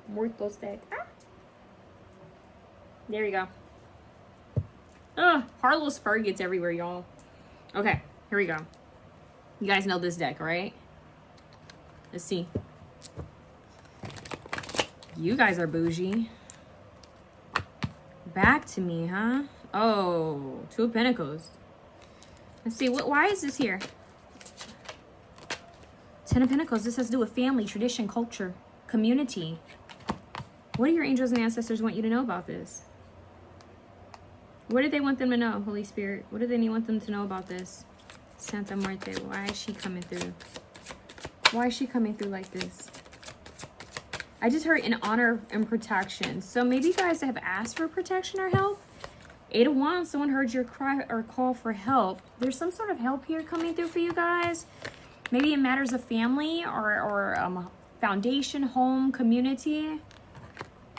[SPEAKER 1] Muertos deck. There you go. Harlow's fur gets everywhere, y'all. Okay, here we go. You guys know this deck, right? Let's see. You guys are bougie. Back to me, huh? Oh, Two of Pentacles. Let's see, why is this here? Ten of Pentacles, this has to do with family, tradition, culture, community. What do your angels and ancestors want you to know about this? What did they want them to know, Holy Spirit? What do they want them to know about this? Santa Muerte, why is she coming through? Why is she coming through like this? I just heard in honor and protection. So maybe you guys have asked for protection or help. 8 of Wands, someone heard your cry or call for help. There's some sort of help here coming through for you guys. Maybe in matters of family or foundation, home, community.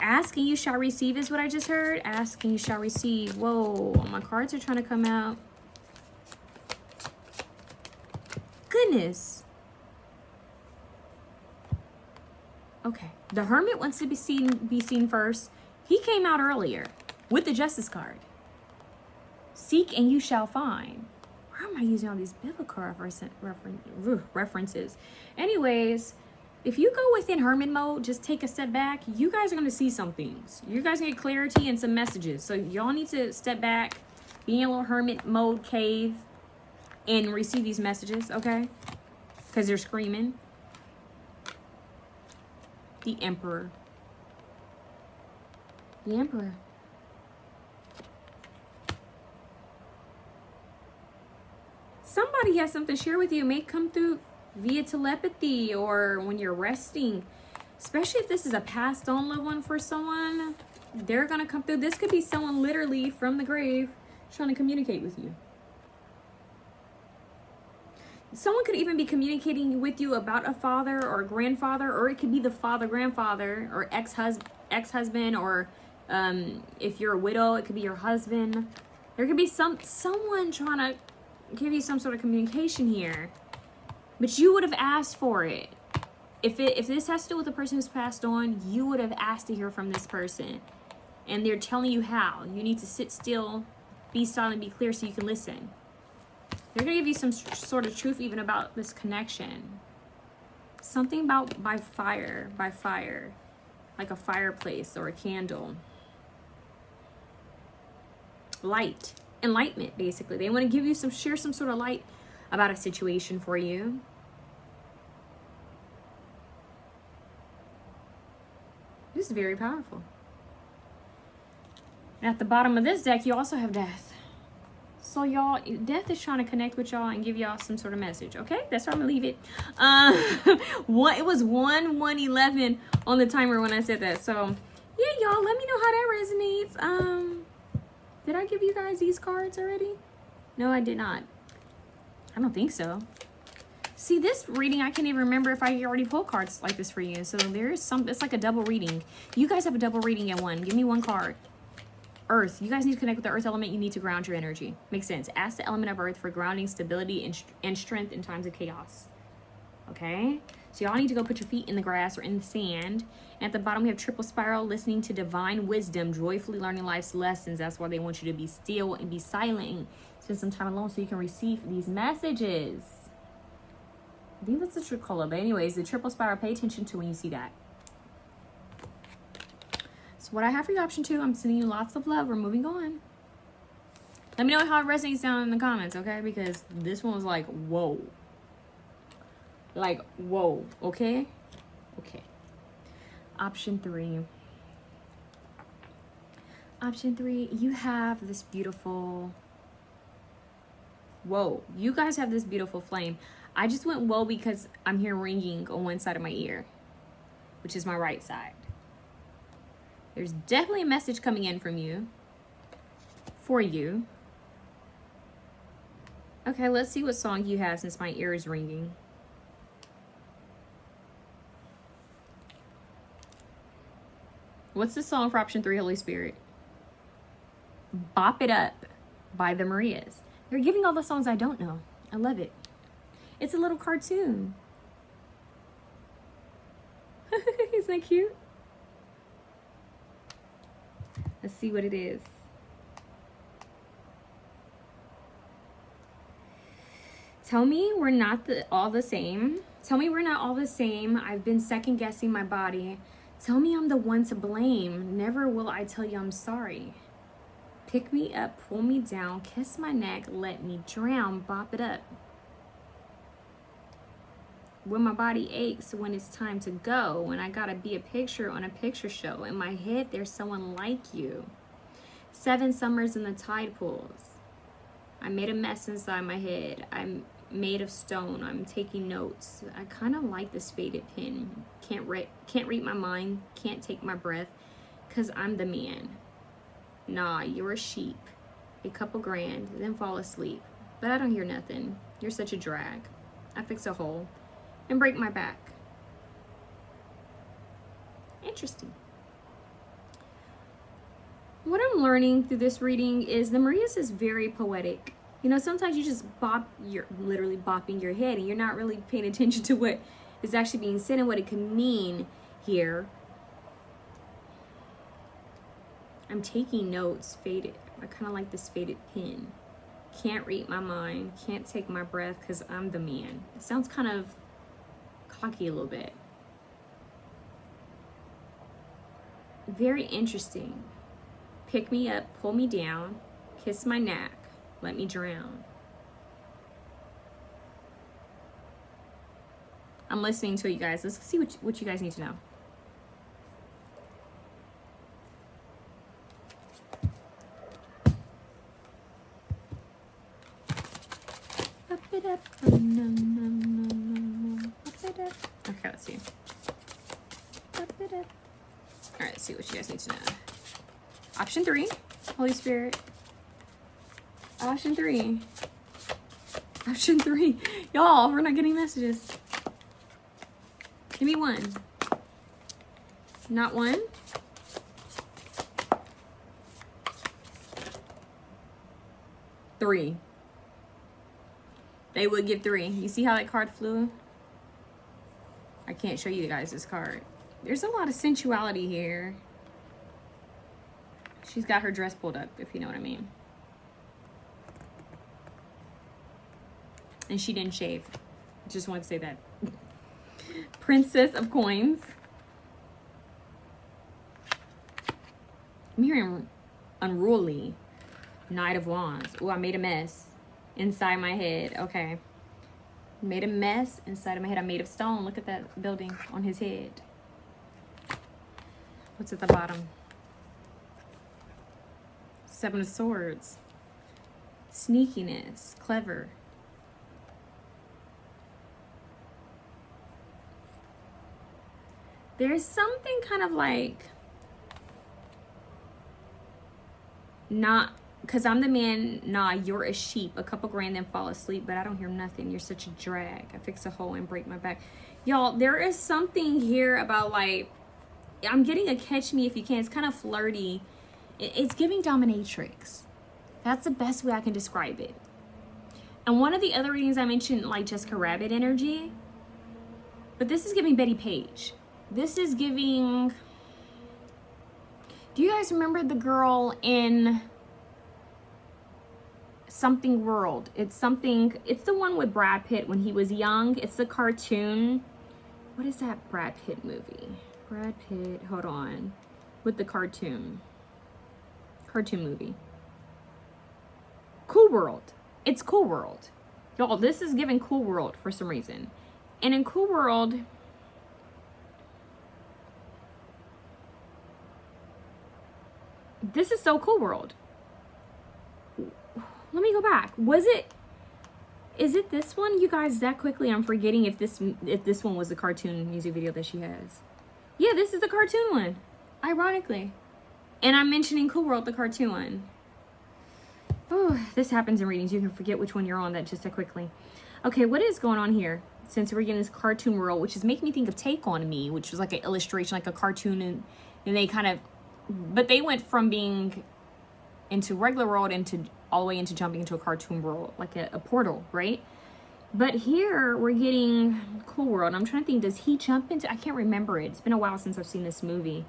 [SPEAKER 1] Ask and you shall receive is what I just heard. Ask and you shall receive. Whoa, my cards are trying to come out. Goodness. Okay, the Hermit wants to be seen first. He came out earlier with the Justice card. Seek and you shall find. Why am I using all these biblical references? Anyways, if you go within hermit mode, just take a step back, you guys are going to see some things. You guys get clarity and some messages. So y'all need to step back, be in a little hermit mode cave, and receive these messages, okay? Because they're screaming. The Emperor. The Emperor. Somebody has something to share with you. It may come through via telepathy or when you're resting. Especially if this is a passed on loved one for someone. They're going to come through. This could be someone literally from the grave trying to communicate with you. Someone could even be communicating with you about a father or a grandfather, or it could be the father, grandfather, or ex-husband, or if you're a widow, it could be your husband. There could be someone trying to give you some sort of communication here, but you would have asked for it. If this has to do with the person who's passed on, you would have asked to hear from this person, and they're telling you how. You need to sit still, be silent, be clear, so you can listen. They're gonna give you some sort of truth even about this connection. Something about by fire, like a fireplace or a candle. Light. Enlightenment, basically. They want to give you share some sort of light about a situation for you. This is very powerful. And at the bottom of this deck, you also have Death. So y'all, Death is trying to connect with y'all and give y'all some sort of message. Okay, that's where I'm gonna leave it. It was 1:11 on the timer when I said that. So yeah, y'all, let me know how that resonates. Did I give you guys these cards already? No, I did not. I don't think so. See, this reading, I can't even remember if I already pulled cards like this for you. So there is it's like a double reading. You guys have a double reading at one. Give me one card. Earth. You guys need to connect with the earth element. You need to ground your energy. Makes sense. Ask the element of earth for grounding, stability, and strength in times of chaos. Okay? So y'all need to go put your feet in the grass or in the sand. And at the bottom, we have triple spiral, listening to divine wisdom, joyfully learning life's lessons. That's why they want you to be still and be silent and spend some time alone so you can receive these messages. I think that's the true color. But anyways, the triple spiral, pay attention to when you see that. So what I have for you, option 2, I'm sending you lots of love. We're moving on. Let me know how it resonates down in the comments, okay? Because this one was like, whoa. Like, whoa, okay? Okay. Option 3. Option 3, you have this beautiful... Whoa, you guys have this beautiful flame. I just went whoa because I'm hearing ringing on one side of my ear, which is my right side. There's definitely a message coming in from you, for you. Okay, let's see what song you have since my ear is ringing. What's the song for option 3, Holy Spirit? Bop It Up by the Marías. They're giving all the songs I don't know. I love it. It's a little cartoon. Isn't that cute? Let's see what it is. Tell me we're not all the same. Tell me we're not all the same. I've been second guessing my body. Tell me I'm the one to blame. Never will I tell you I'm sorry. Pick me up, pull me down, kiss my neck, let me drown, bop it up. When my body aches, when it's time to go, when I gotta be a picture on a picture show. In my head, there's someone like you. 7 summers in the tide pools. I made a mess inside my head. I'm made of stone. I'm taking notes. I kind of like this faded pen. Can't read my mind. Can't take my breath. 'Cause I'm the man. Nah, you're a sheep. A couple grand, then fall asleep. But I don't hear nothing. You're such a drag. I fix a hole and break my back. Interesting. What I'm learning through this reading is the Marías is very poetic. You know, sometimes you just you're literally bopping your head and you're not really paying attention to what is actually being said and what it can mean here. I'm taking notes, faded. I kind of like this faded pen. Can't read my mind, can't take my breath because I'm the man. It sounds kind of cocky a little bit. Very interesting. Pick me up, pull me down, kiss my neck, let me drown. I'm listening to you guys. Let's see what you guys need to know. Okay, let's see. All right, let's see what you guys need to know. Option 3, Holy Spirit. Option 3. Option 3. Y'all, we're not getting messages. Give me 1. Not 1. Three. They would give 3. You see how that card flew? I can't show you guys this card. There's a lot of sensuality here. She's got her dress pulled up, if you know what I mean. And she didn't shave. Just want to say that. Princess of Coins. I'm hearing unruly. Knight of Wands. Oh, I made a mess inside my head. Okay. Made a mess inside of my head. I'm made of stone. Look at that building on his head. What's at the bottom? 7 of Swords. Sneakiness. Clever. There's something kind of like not, because I'm the man, nah, you're a sheep. A couple grand, then fall asleep, but I don't hear nothing. You're such a drag. I fix a hole and break my back. Y'all, there is something here about like, I'm getting a catch me if you can. It's kind of flirty. It's giving dominatrix. That's the best way I can describe it. And one of the other readings I mentioned, like Jessica Rabbit energy, but this is giving Betty Page. This is giving, do you guys remember the girl in Something World? It's the one with Brad Pitt when he was young. It's the cartoon. What is that Brad Pitt movie? Brad Pitt, hold on. With the cartoon movie. Cool World. It's Cool World. Y'all, this is giving Cool World for some reason. And in Cool World, this is so Cool World. Let me go back. Is it this one? You guys, that quickly I'm forgetting if this one was the cartoon music video that she has. Yeah, this is the cartoon one. Ironically. And I'm mentioning Cool World, the cartoon one. Oh, this happens in readings. You can forget which one you're on that just that quickly. Okay, what is going on here? Since we're getting this cartoon world, which is making me think of Take On Me, which was like an illustration, like a cartoon, and they kind of, but they went from being into regular world into all the way into jumping into a cartoon world, like a portal, right? But here we're getting Cool World. I'm trying to think, does he jump into, I can't remember it. It's been a while since I've seen this movie.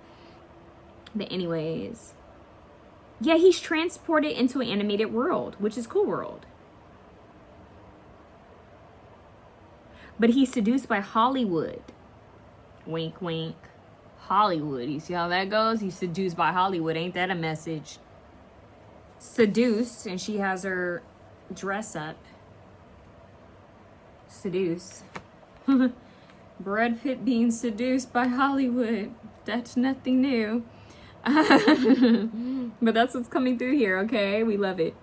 [SPEAKER 1] But anyways, yeah, he's transported into an animated world, which is Cool World. But he's seduced by Hollywood. Wink, wink. Hollywood. You see how that goes? He's seduced by Hollywood. Ain't that a message? Seduced, and she has her dress up. Seduce. Brad Pitt being seduced by Hollywood. That's nothing new. But that's what's coming through here, okay? We love it.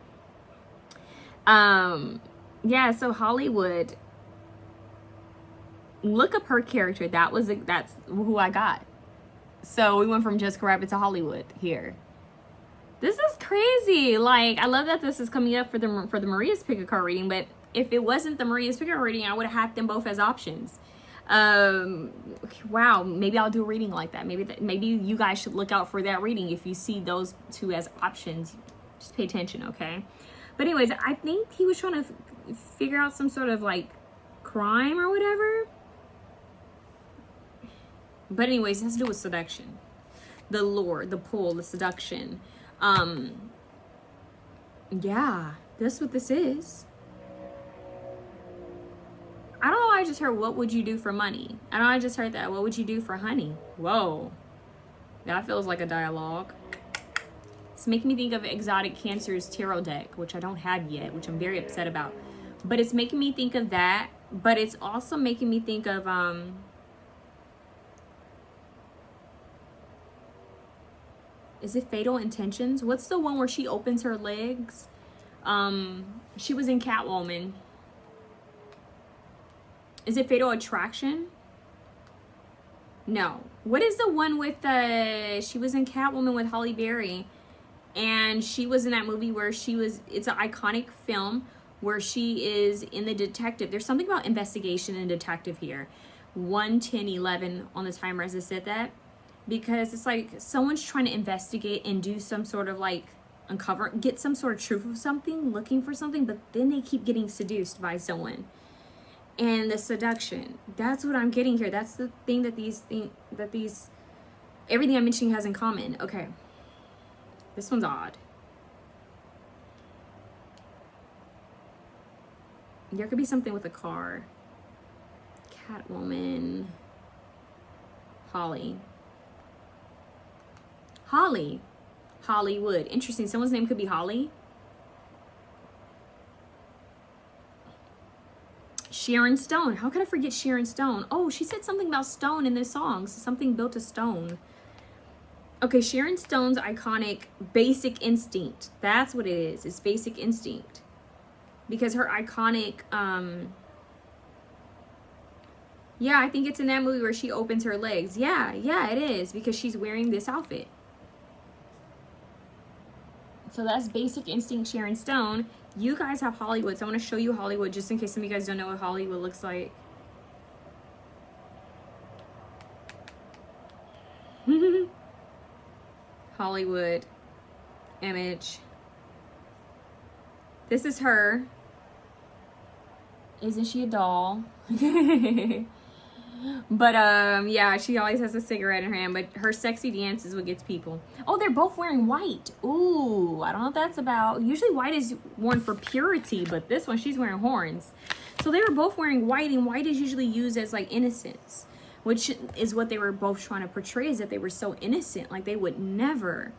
[SPEAKER 1] Yeah, so Hollywood. Look up her character. That's who I got. So we went from Jessica Rabbit to Hollywood here. This is crazy. Like, I love that this is coming up for the Maria's Pick a Card reading, but if it wasn't the Maria's Pick a Card reading, I would have had them both as options. Wow, maybe I'll do a reading like that. Maybe you guys should look out for that reading. If you see those two as options, just pay attention, okay? But anyways, I think he was trying to figure out some sort of like crime or whatever. But anyways, it has to do with seduction. The lure, the pull, the seduction. Yeah, that's what this is. I don't know why I just heard, what would you do for money? I know I just heard that. What would you do for honey? Whoa. That feels like a dialogue. It's making me think of Exotic Cancer's tarot deck, which I don't have yet, which I'm very upset about. But it's making me think of that. But it's also making me think of is it Fatal Intentions? What's the one where she opens her legs? She was in Catwoman. Is it Fatal Attraction? No. What is the one with she was in Catwoman with Halle Berry, and she was in that movie where she was, it's an iconic film where she is in the detective. There's something about investigation and detective here. 1:10:11 on the timer as I said that, because it's like someone's trying to investigate and do some sort of like uncover, get some sort of truth of something, looking for something, but then they keep getting seduced by someone. And the seduction, that's what I'm getting here. That's the thing that everything I'm mentioning has in common. Okay, this one's odd. There could be something with a car. Catwoman. Hollywood. Interesting. Someone's name could be Holly. Sharon Stone. How could I forget Sharon Stone? Oh, she said something about stone in this song. Something built of stone. Okay, Sharon Stone's iconic Basic Instinct. That's what it is. It's Basic Instinct. Because her iconic, yeah, I think it's in that movie where she opens her legs. Yeah, it is. Because she's wearing this outfit. So that's Basic Instinct, Sharon Stone. You guys have Hollywood, so I want to show you Hollywood just in case some of you guys don't know what Hollywood looks like. Hollywood image. This is her. Isn't she a doll? But yeah, she always has a cigarette in her hand, but her sexy dance is what gets people. Oh, they're both wearing white. Ooh, I don't know what that's about. Usually white is worn for purity, but this one, she's wearing horns. So they were both wearing white, and white is usually used as like innocence, which is what they were both trying to portray, is that they were so innocent, like they would never.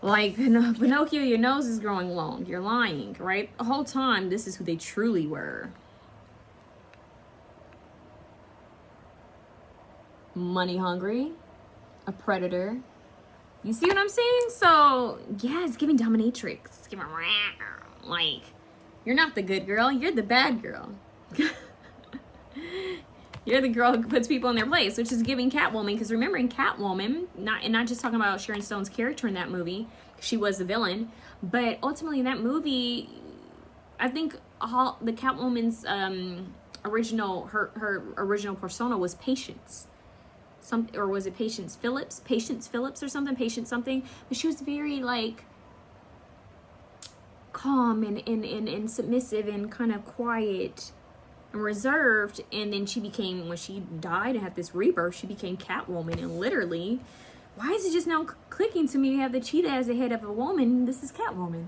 [SPEAKER 1] Like, Pinocchio, your nose is growing long. You're lying, right? The whole time, this is who they truly were. Money hungry. A predator. You see what I'm saying? So, yeah, it's giving dominatrix. It's giving, like, you're not the good girl. You're the bad girl. You're the girl who puts people in their place, which is giving Catwoman. Because remember, in Catwoman, not just talking about Sharon Stone's character in that movie, she was the villain, but ultimately in that movie, I think the Catwoman's original persona was Patience, or was it Patience Phillips or something? Patience something. But she was very like calm and submissive and kind of quiet and reserved, and then she became, when she died and had this rebirth, she became Catwoman. And literally, why is it just now clicking to me to have the cheetah as the head of a woman? This is Catwoman.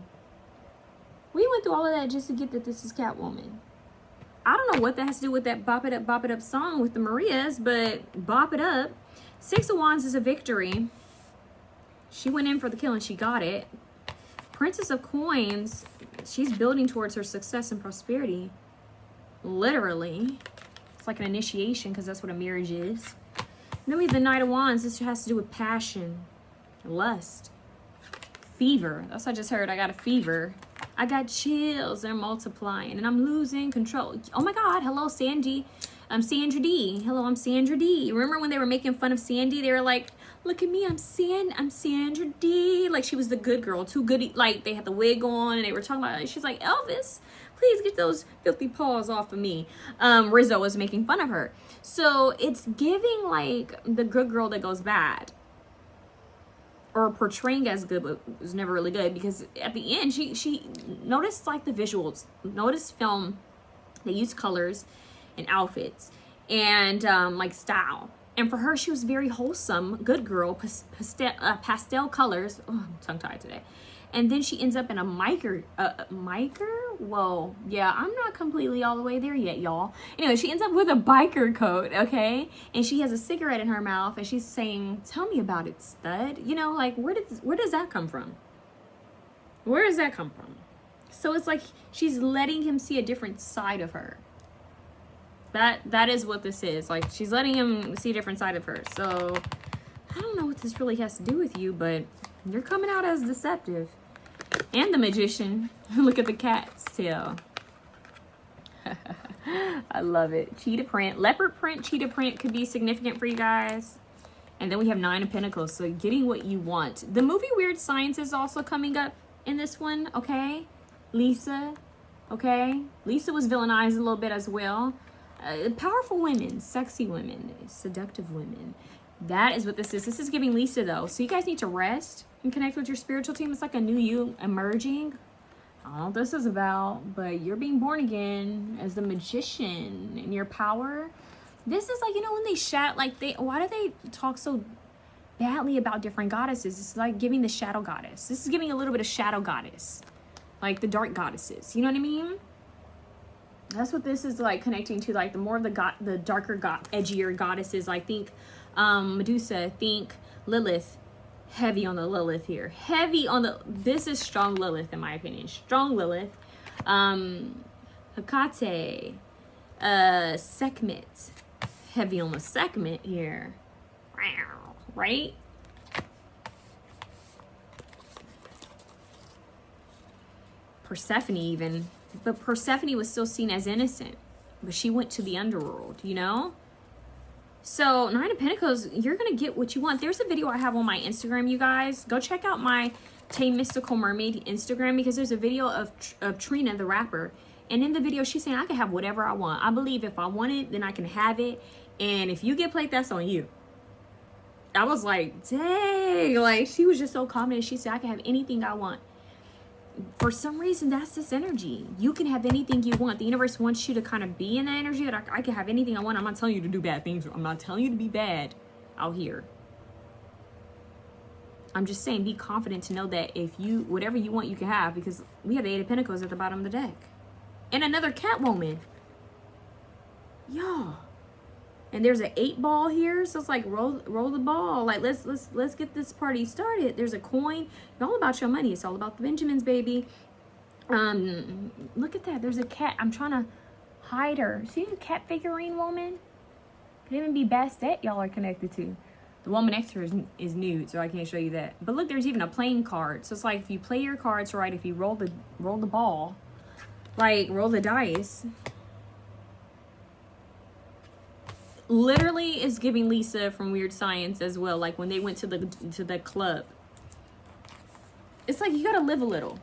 [SPEAKER 1] We went through all of that just to get that this is Catwoman. I don't know what that has to do with that Bop It Up song with the Marias, but bop it up. Six of Wands is a victory. She went in for the kill and she got it. Princess of Coins, she's building towards her success and prosperity. Literally. It's like an initiation, because that's what a marriage is. And then we have the Knight of Wands. This has to do with passion, lust, fever. That's what I just heard. I got a fever. I got chills. They're multiplying, and I'm losing control. Oh my God. Hello, Sandy. I'm Sandra D. Hello, I'm Sandra D. Remember when they were making fun of Sandy? They were like, look at me, I'm Sandra D. Like she was the good girl, too goody. Like they had the wig on, and they were talking about it. She's like, Elvis, please get those filthy paws off of me. Rizzo was making fun of her. So it's giving like the good girl that goes bad, or portraying as good, but was never really good, because at the end she noticed like the visuals, noticed film, they used colors and outfits and like style. And for her, she was very wholesome, good girl, pastel colors. Oh, I'm tongue-tied today. And then she ends up in a mica. Whoa, yeah, I'm not completely all the way there yet, y'all. Anyway, she ends up with a biker coat, okay? And she has a cigarette in her mouth, and she's saying, tell me about it, stud. You know, like, where does that come from? Where does that come from? So it's like she's letting him see a different side of her. That is what this is. Like, she's letting him see a different side of her. So I don't know what this really has to do with you, but you're coming out as deceptive. And the magician. Look at the cat's tail. I love it. Cheetah print. Leopard print, cheetah print could be significant for you guys. And then we have 9 of Pentacles. So getting what you want. The movie Weird Science is also coming up in this one, okay? Lisa, okay? Lisa was villainized a little bit as well. Powerful women, sexy women, seductive women. That is what this is. This is giving Lisa, though. So you guys need to rest and connect with your spiritual team. It's like a new you emerging. I don't know what this is about, but you're being born again as the magician in your power. This is like, you know, when they why do they talk so badly about different goddesses? It's like giving the shadow goddess. This is giving a little bit of shadow goddess, like the dark goddesses. You know what I mean? That's what this is like connecting to, like the more of the darker, edgier goddesses. Like think Medusa, think Lilith. Heavy on the Lilith here. Heavy on the, this is strong Lilith in my opinion. Strong Lilith. Hecate. Sekhmet. Heavy on the Sekhmet here. Right? Persephone even. But Persephone was still seen as innocent. But she went to the underworld, you know? So 9 of Pentacles, you're going to get what you want. There's a video I have on my Instagram, you guys. Go check out my TayMysticalMermaid Instagram because there's a video of Trina, the rapper. And in the video, she's saying, I can have whatever I want. I believe if I want it, then I can have it. And if you get played, that's on you. I was like, dang. Like, she was just so confident. She said, I can have anything I want. For some reason, that's this energy. You can have anything you want. The universe wants you to kind of be in that energy that I can have anything I want. I'm not telling you to do bad things. I'm not telling you to be bad out here. I'm just saying be confident to know that if you, whatever you want, you can have, because we have the 8 of Pentacles at the bottom of the deck. And another Catwoman. Y'all. And there's an 8 ball here, so it's like roll the ball. Like let's get this party started. There's a coin. It's all about your money. It's all about the Benjamins, baby. Look at that. There's a cat. I'm trying to hide her. See the cat figurine woman? Could even be Bastet y'all are connected to. The woman next to her is nude, so I can't show you that. But look, there's even a playing card. So it's like if you play your cards right, if you roll the ball, like roll the dice. Literally is giving Lisa from Weird Science as well, like when they went to the club. It's like you gotta live a little.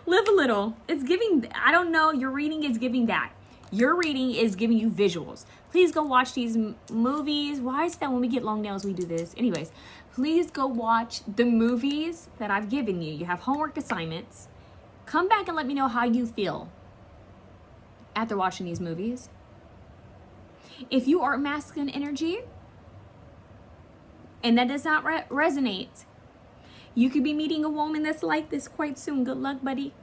[SPEAKER 1] Live a little. It's giving, I don't know, your reading is giving that. Your reading is giving you visuals. Please go watch these movies. Why is that when we get long nails we do this? Anyways, please go watch the movies that I've given you. You have homework assignments. Come back and let me know how you feel after watching these movies. If you are masculine energy and that does not resonate, you could be meeting a woman that's like this quite soon. Good luck, buddy.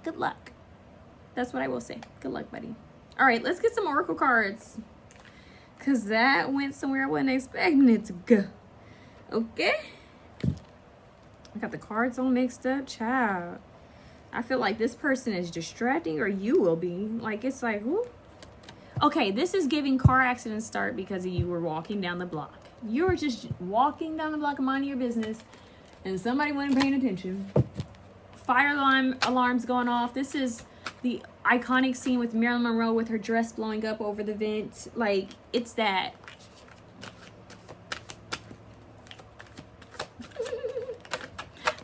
[SPEAKER 1] Good luck. That's what I will say. Good luck, buddy. All right, let's get some oracle cards, because that went somewhere I wasn't expecting it to go. Okay. I got the cards all mixed up, child. I feel like this person is distracting, or you will be. Like, it's like, whoo. Okay, this is giving car accident start because you were walking down the block. You were just walking down the block and minding your business, and somebody wasn't paying attention. Fire alarms going off. This is the iconic scene with Marilyn Monroe with her dress blowing up over the vent. Like, it's that.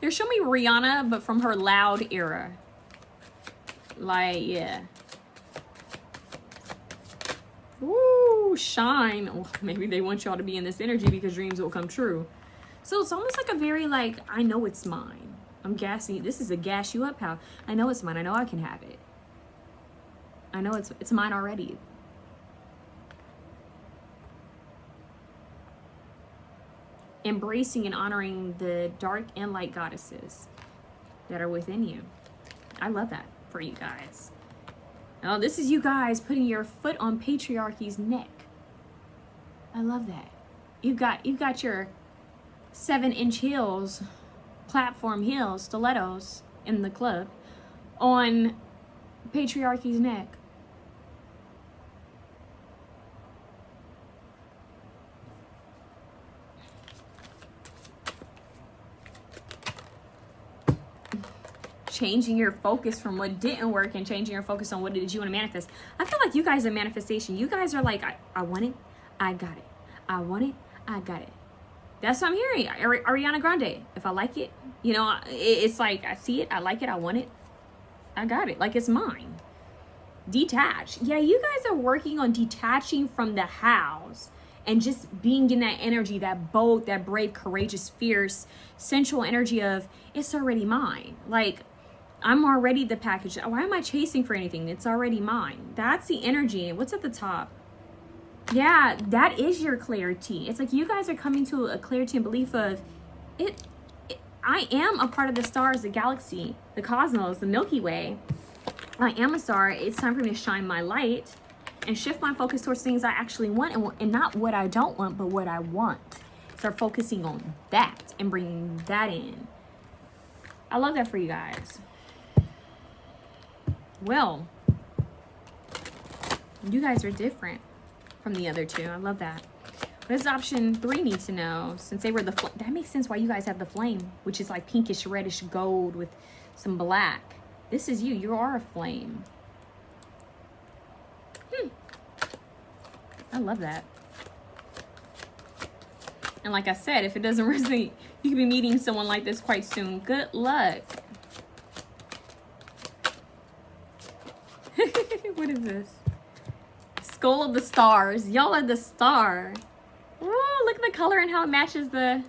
[SPEAKER 1] They're showing me Rihanna, but from her Loud era. Like, yeah. Ooh, shine. Oh, maybe they want y'all to be in this energy because dreams will come true. So it's almost like a very like, I know it's mine. I'm gassing. This is a gas you up how. I know it's mine. I know I can have it. I know it's mine already. Embracing and honoring the dark and light goddesses that are within you. I love that for you guys. Oh, this is you guys putting your foot on patriarchy's neck. I love that. You've got your 7-inch heels, platform heels, stilettos in the club on patriarchy's neck. Changing your focus from what didn't work and changing your focus on what did you want to manifest. I feel like you guys are manifestation. You guys are like, I want it, I got it. I want it, I got it. That's what I'm hearing. Ariana Grande. If I like it, you know, it's like I see it, I like it, I want it, I got it. Like it's mine. Detach. Yeah, you guys are working on detaching from the hows and just being in that energy, that bold, that brave, courageous, fierce, sensual energy of it's already mine. Like I'm already the package. Why am I chasing for anything? It's already mine. That's the energy. What's at the top? Yeah, that is your clarity. It's like you guys are coming to a clarity and belief of I am a part of the stars, the galaxy, the cosmos, the Milky Way. I am a star. It's time for me to shine my light and shift my focus towards things I actually want and not what I don't want, but what I want. Start focusing on that and bringing that in. I love that for you guys. Well, you guys are different from the other two. I love that. What does option 3 need to know? Since they were the that makes sense why you guys have the flame, which is like pinkish, reddish gold with some black. This is you. You are a flame. I love that. And like I said, if it doesn't resonate, you could be meeting someone like this quite soon. Good luck. What is this? Skull of the stars. Y'all are the star. Whoa, look at the color and how it matches this.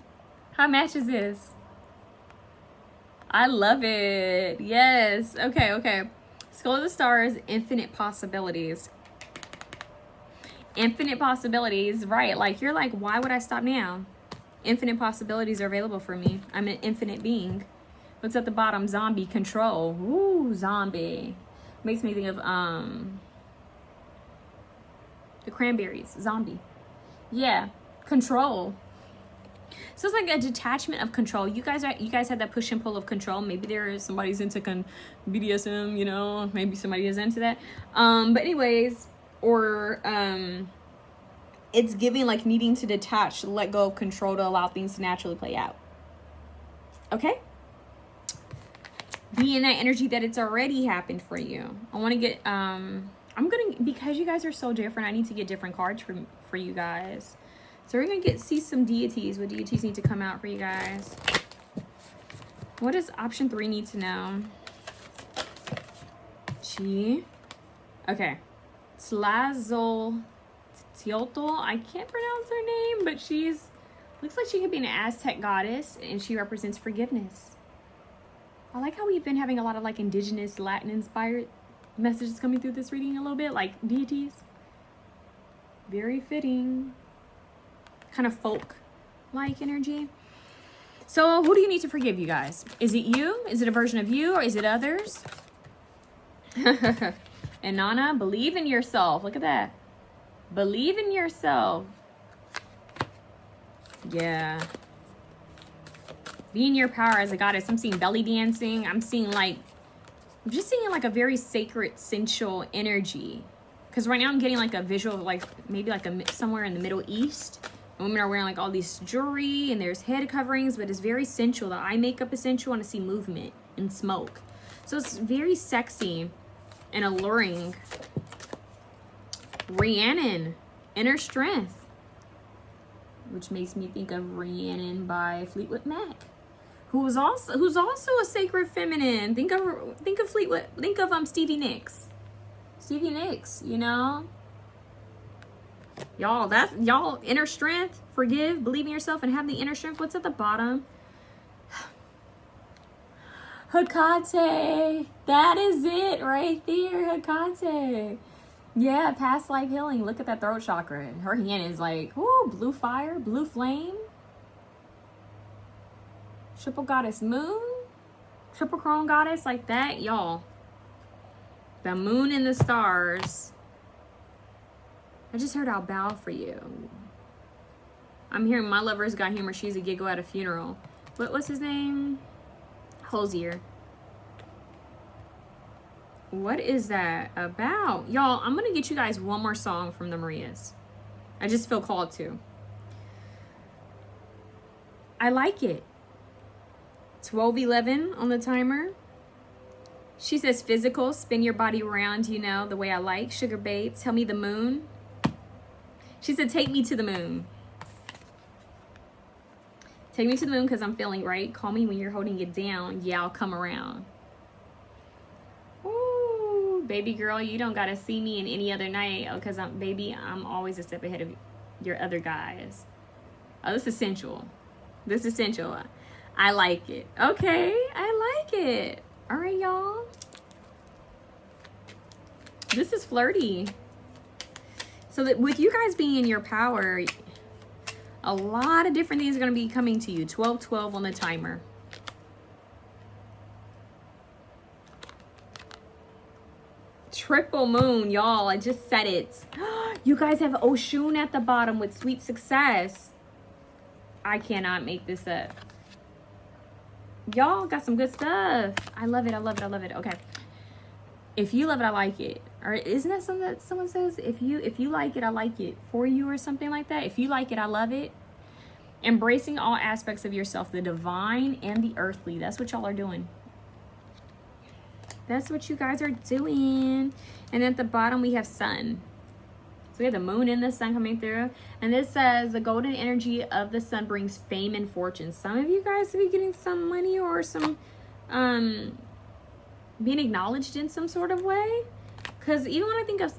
[SPEAKER 1] I love it. Yes. Okay. Skull of the stars, infinite possibilities. Infinite possibilities, right? Like you're like, why would I stop now? Infinite possibilities are available for me. I'm an infinite being. What's at the bottom? Zombie control. Ooh, zombie. Makes me think of the Cranberries. Zombie. Yeah, control. So it's like a detachment of control. You guys had that push and pull of control. Maybe somebody's into BDSM, you know, maybe somebody is into that. But anyways, or it's giving like needing to detach, to let go of control to allow things to naturally play out. Okay? Be in that energy that it's already happened for you. I want to get because you guys are so different, I need to get different cards for you guys. So we're gonna see some deities. What deities need to come out for you guys? What does option 3 need to know? Okay. Slazoltiotl. I can't pronounce her name, but looks like she could be an Aztec goddess, and she represents forgiveness. I like how we've been having a lot of like indigenous Latin inspired messages coming through this reading a little bit, like deities. Very fitting. Kind of folk like energy. So who do you need to forgive, you guys? Is it you? Is it a version of you, or is it others? And Nana, believe in yourself. Look at that. Believe in yourself. Yeah. Be in your power as a goddess. I'm seeing belly dancing. I'm just seeing like a very sacred, sensual energy. Because right now I'm getting like a visual of like maybe like somewhere in the Middle East. And women are wearing like all these jewelry and there's head coverings, but it's very sensual. The eye makeup is sensual, and I see movement and smoke. So it's very sexy and alluring. Rhiannon, inner strength. Which makes me think of Rhiannon by Fleetwood Mac. Who's also a sacred feminine. Think of Fleetwood. Think of Stevie Nicks. Stevie Nicks, you know. Y'all inner strength, forgive, believe in yourself, and have the inner strength. What's at the bottom? Hecate. That is it right there, Hecate. Yeah, past life healing. Look at that throat chakra. Her hand is like, ooh, blue fire, blue flame. Triple goddess moon. Triple crown goddess like that, y'all. The moon and the stars. I just heard I'll bow for you. I'm hearing my lover's got humor. She's a giggle at a funeral. What's his name? Hosier. What is that about? Y'all, I'm going to get you guys one more song from the Marias. I just feel called to. I like it. 12:11 on the timer. She says physical, spin your body around, you know, the way I like. Sugar babe, tell me the moon. She said, take me to the moon. Take me to the moon because I'm feeling right. Call me when you're holding it down. Yeah, I'll come around. Ooh, baby girl, you don't got to see me in any other night. Oh, because I'm always a step ahead of your other guys. Oh, this is sensual. This is sensual. I like it. Okay, I like it. All right, y'all. This is flirty. So that with you guys being in your power, a lot of different things are going to be coming to you. 12:12 on the timer. Triple moon, y'all. I just said it. You guys have Oshun at the bottom with sweet success. I cannot make this up. Y'all got some good stuff. I love it. I love it. I love it. Okay. If you love it, I like it. Or isn't that something that someone says? If you like it, I like it for you, or something like that. If you like it, I love it. Embracing all aspects of yourself, the divine and the earthly. That's what y'all are doing. That's what you guys are doing. And at the bottom, we have sun. So we have the moon and the sun coming through. And this says, the golden energy of the sun brings fame and fortune. Some of you guys will be getting some money or some, being acknowledged in some sort of way. Because even when I think of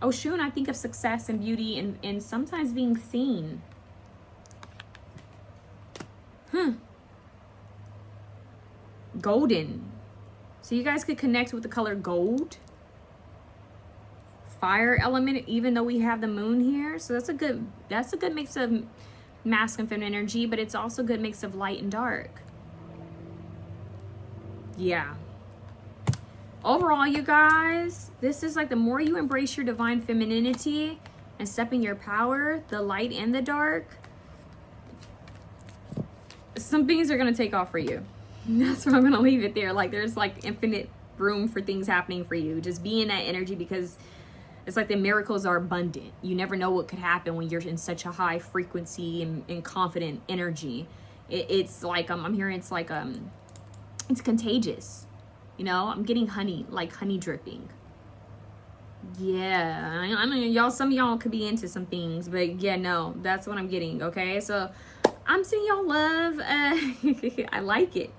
[SPEAKER 1] Oshun, I think of success and beauty and sometimes being seen. Golden. So you guys could connect with the color gold. Fire element, even though we have the moon here. So that's a good mix of masculine and feminine energy, but it's also a good mix of light and dark. Yeah. Overall, you guys, this is like the more you embrace your divine femininity and step in your power, the light and the dark, some things are going to take off for you. That's where I'm going to leave it there. Like there's like infinite room for things happening for you. Just be in that energy because it's like the miracles are abundant. You never know what could happen when you're in such a high frequency and confident energy. It's like, I'm hearing it's like, it's contagious. You know, I'm getting honey, like honey dripping. Yeah, I mean, y'all, some of y'all could be into some things, but yeah, no, that's what I'm getting, okay? So I'm sending y'all love. I like it.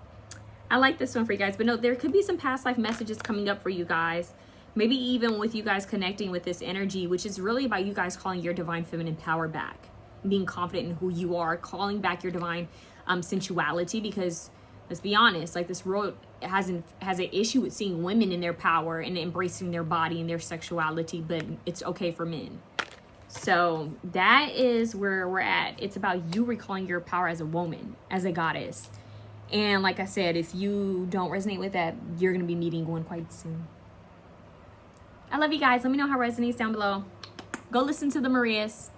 [SPEAKER 1] I like this one for you guys, but no, there could be some past life messages coming up for you guys. Maybe even with you guys connecting with this energy, which is really about you guys calling your divine feminine power back, being confident in who you are, calling back your divine sensuality, because let's be honest, like this world has an issue with seeing women in their power and embracing their body and their sexuality, but it's okay for men. So that is where we're at. It's about you recalling your power as a woman, as a goddess. And like I said, if you don't resonate with that, you're going to be meeting one quite soon. I love you guys. Let me know how it resonates down below. Go listen to the Marias.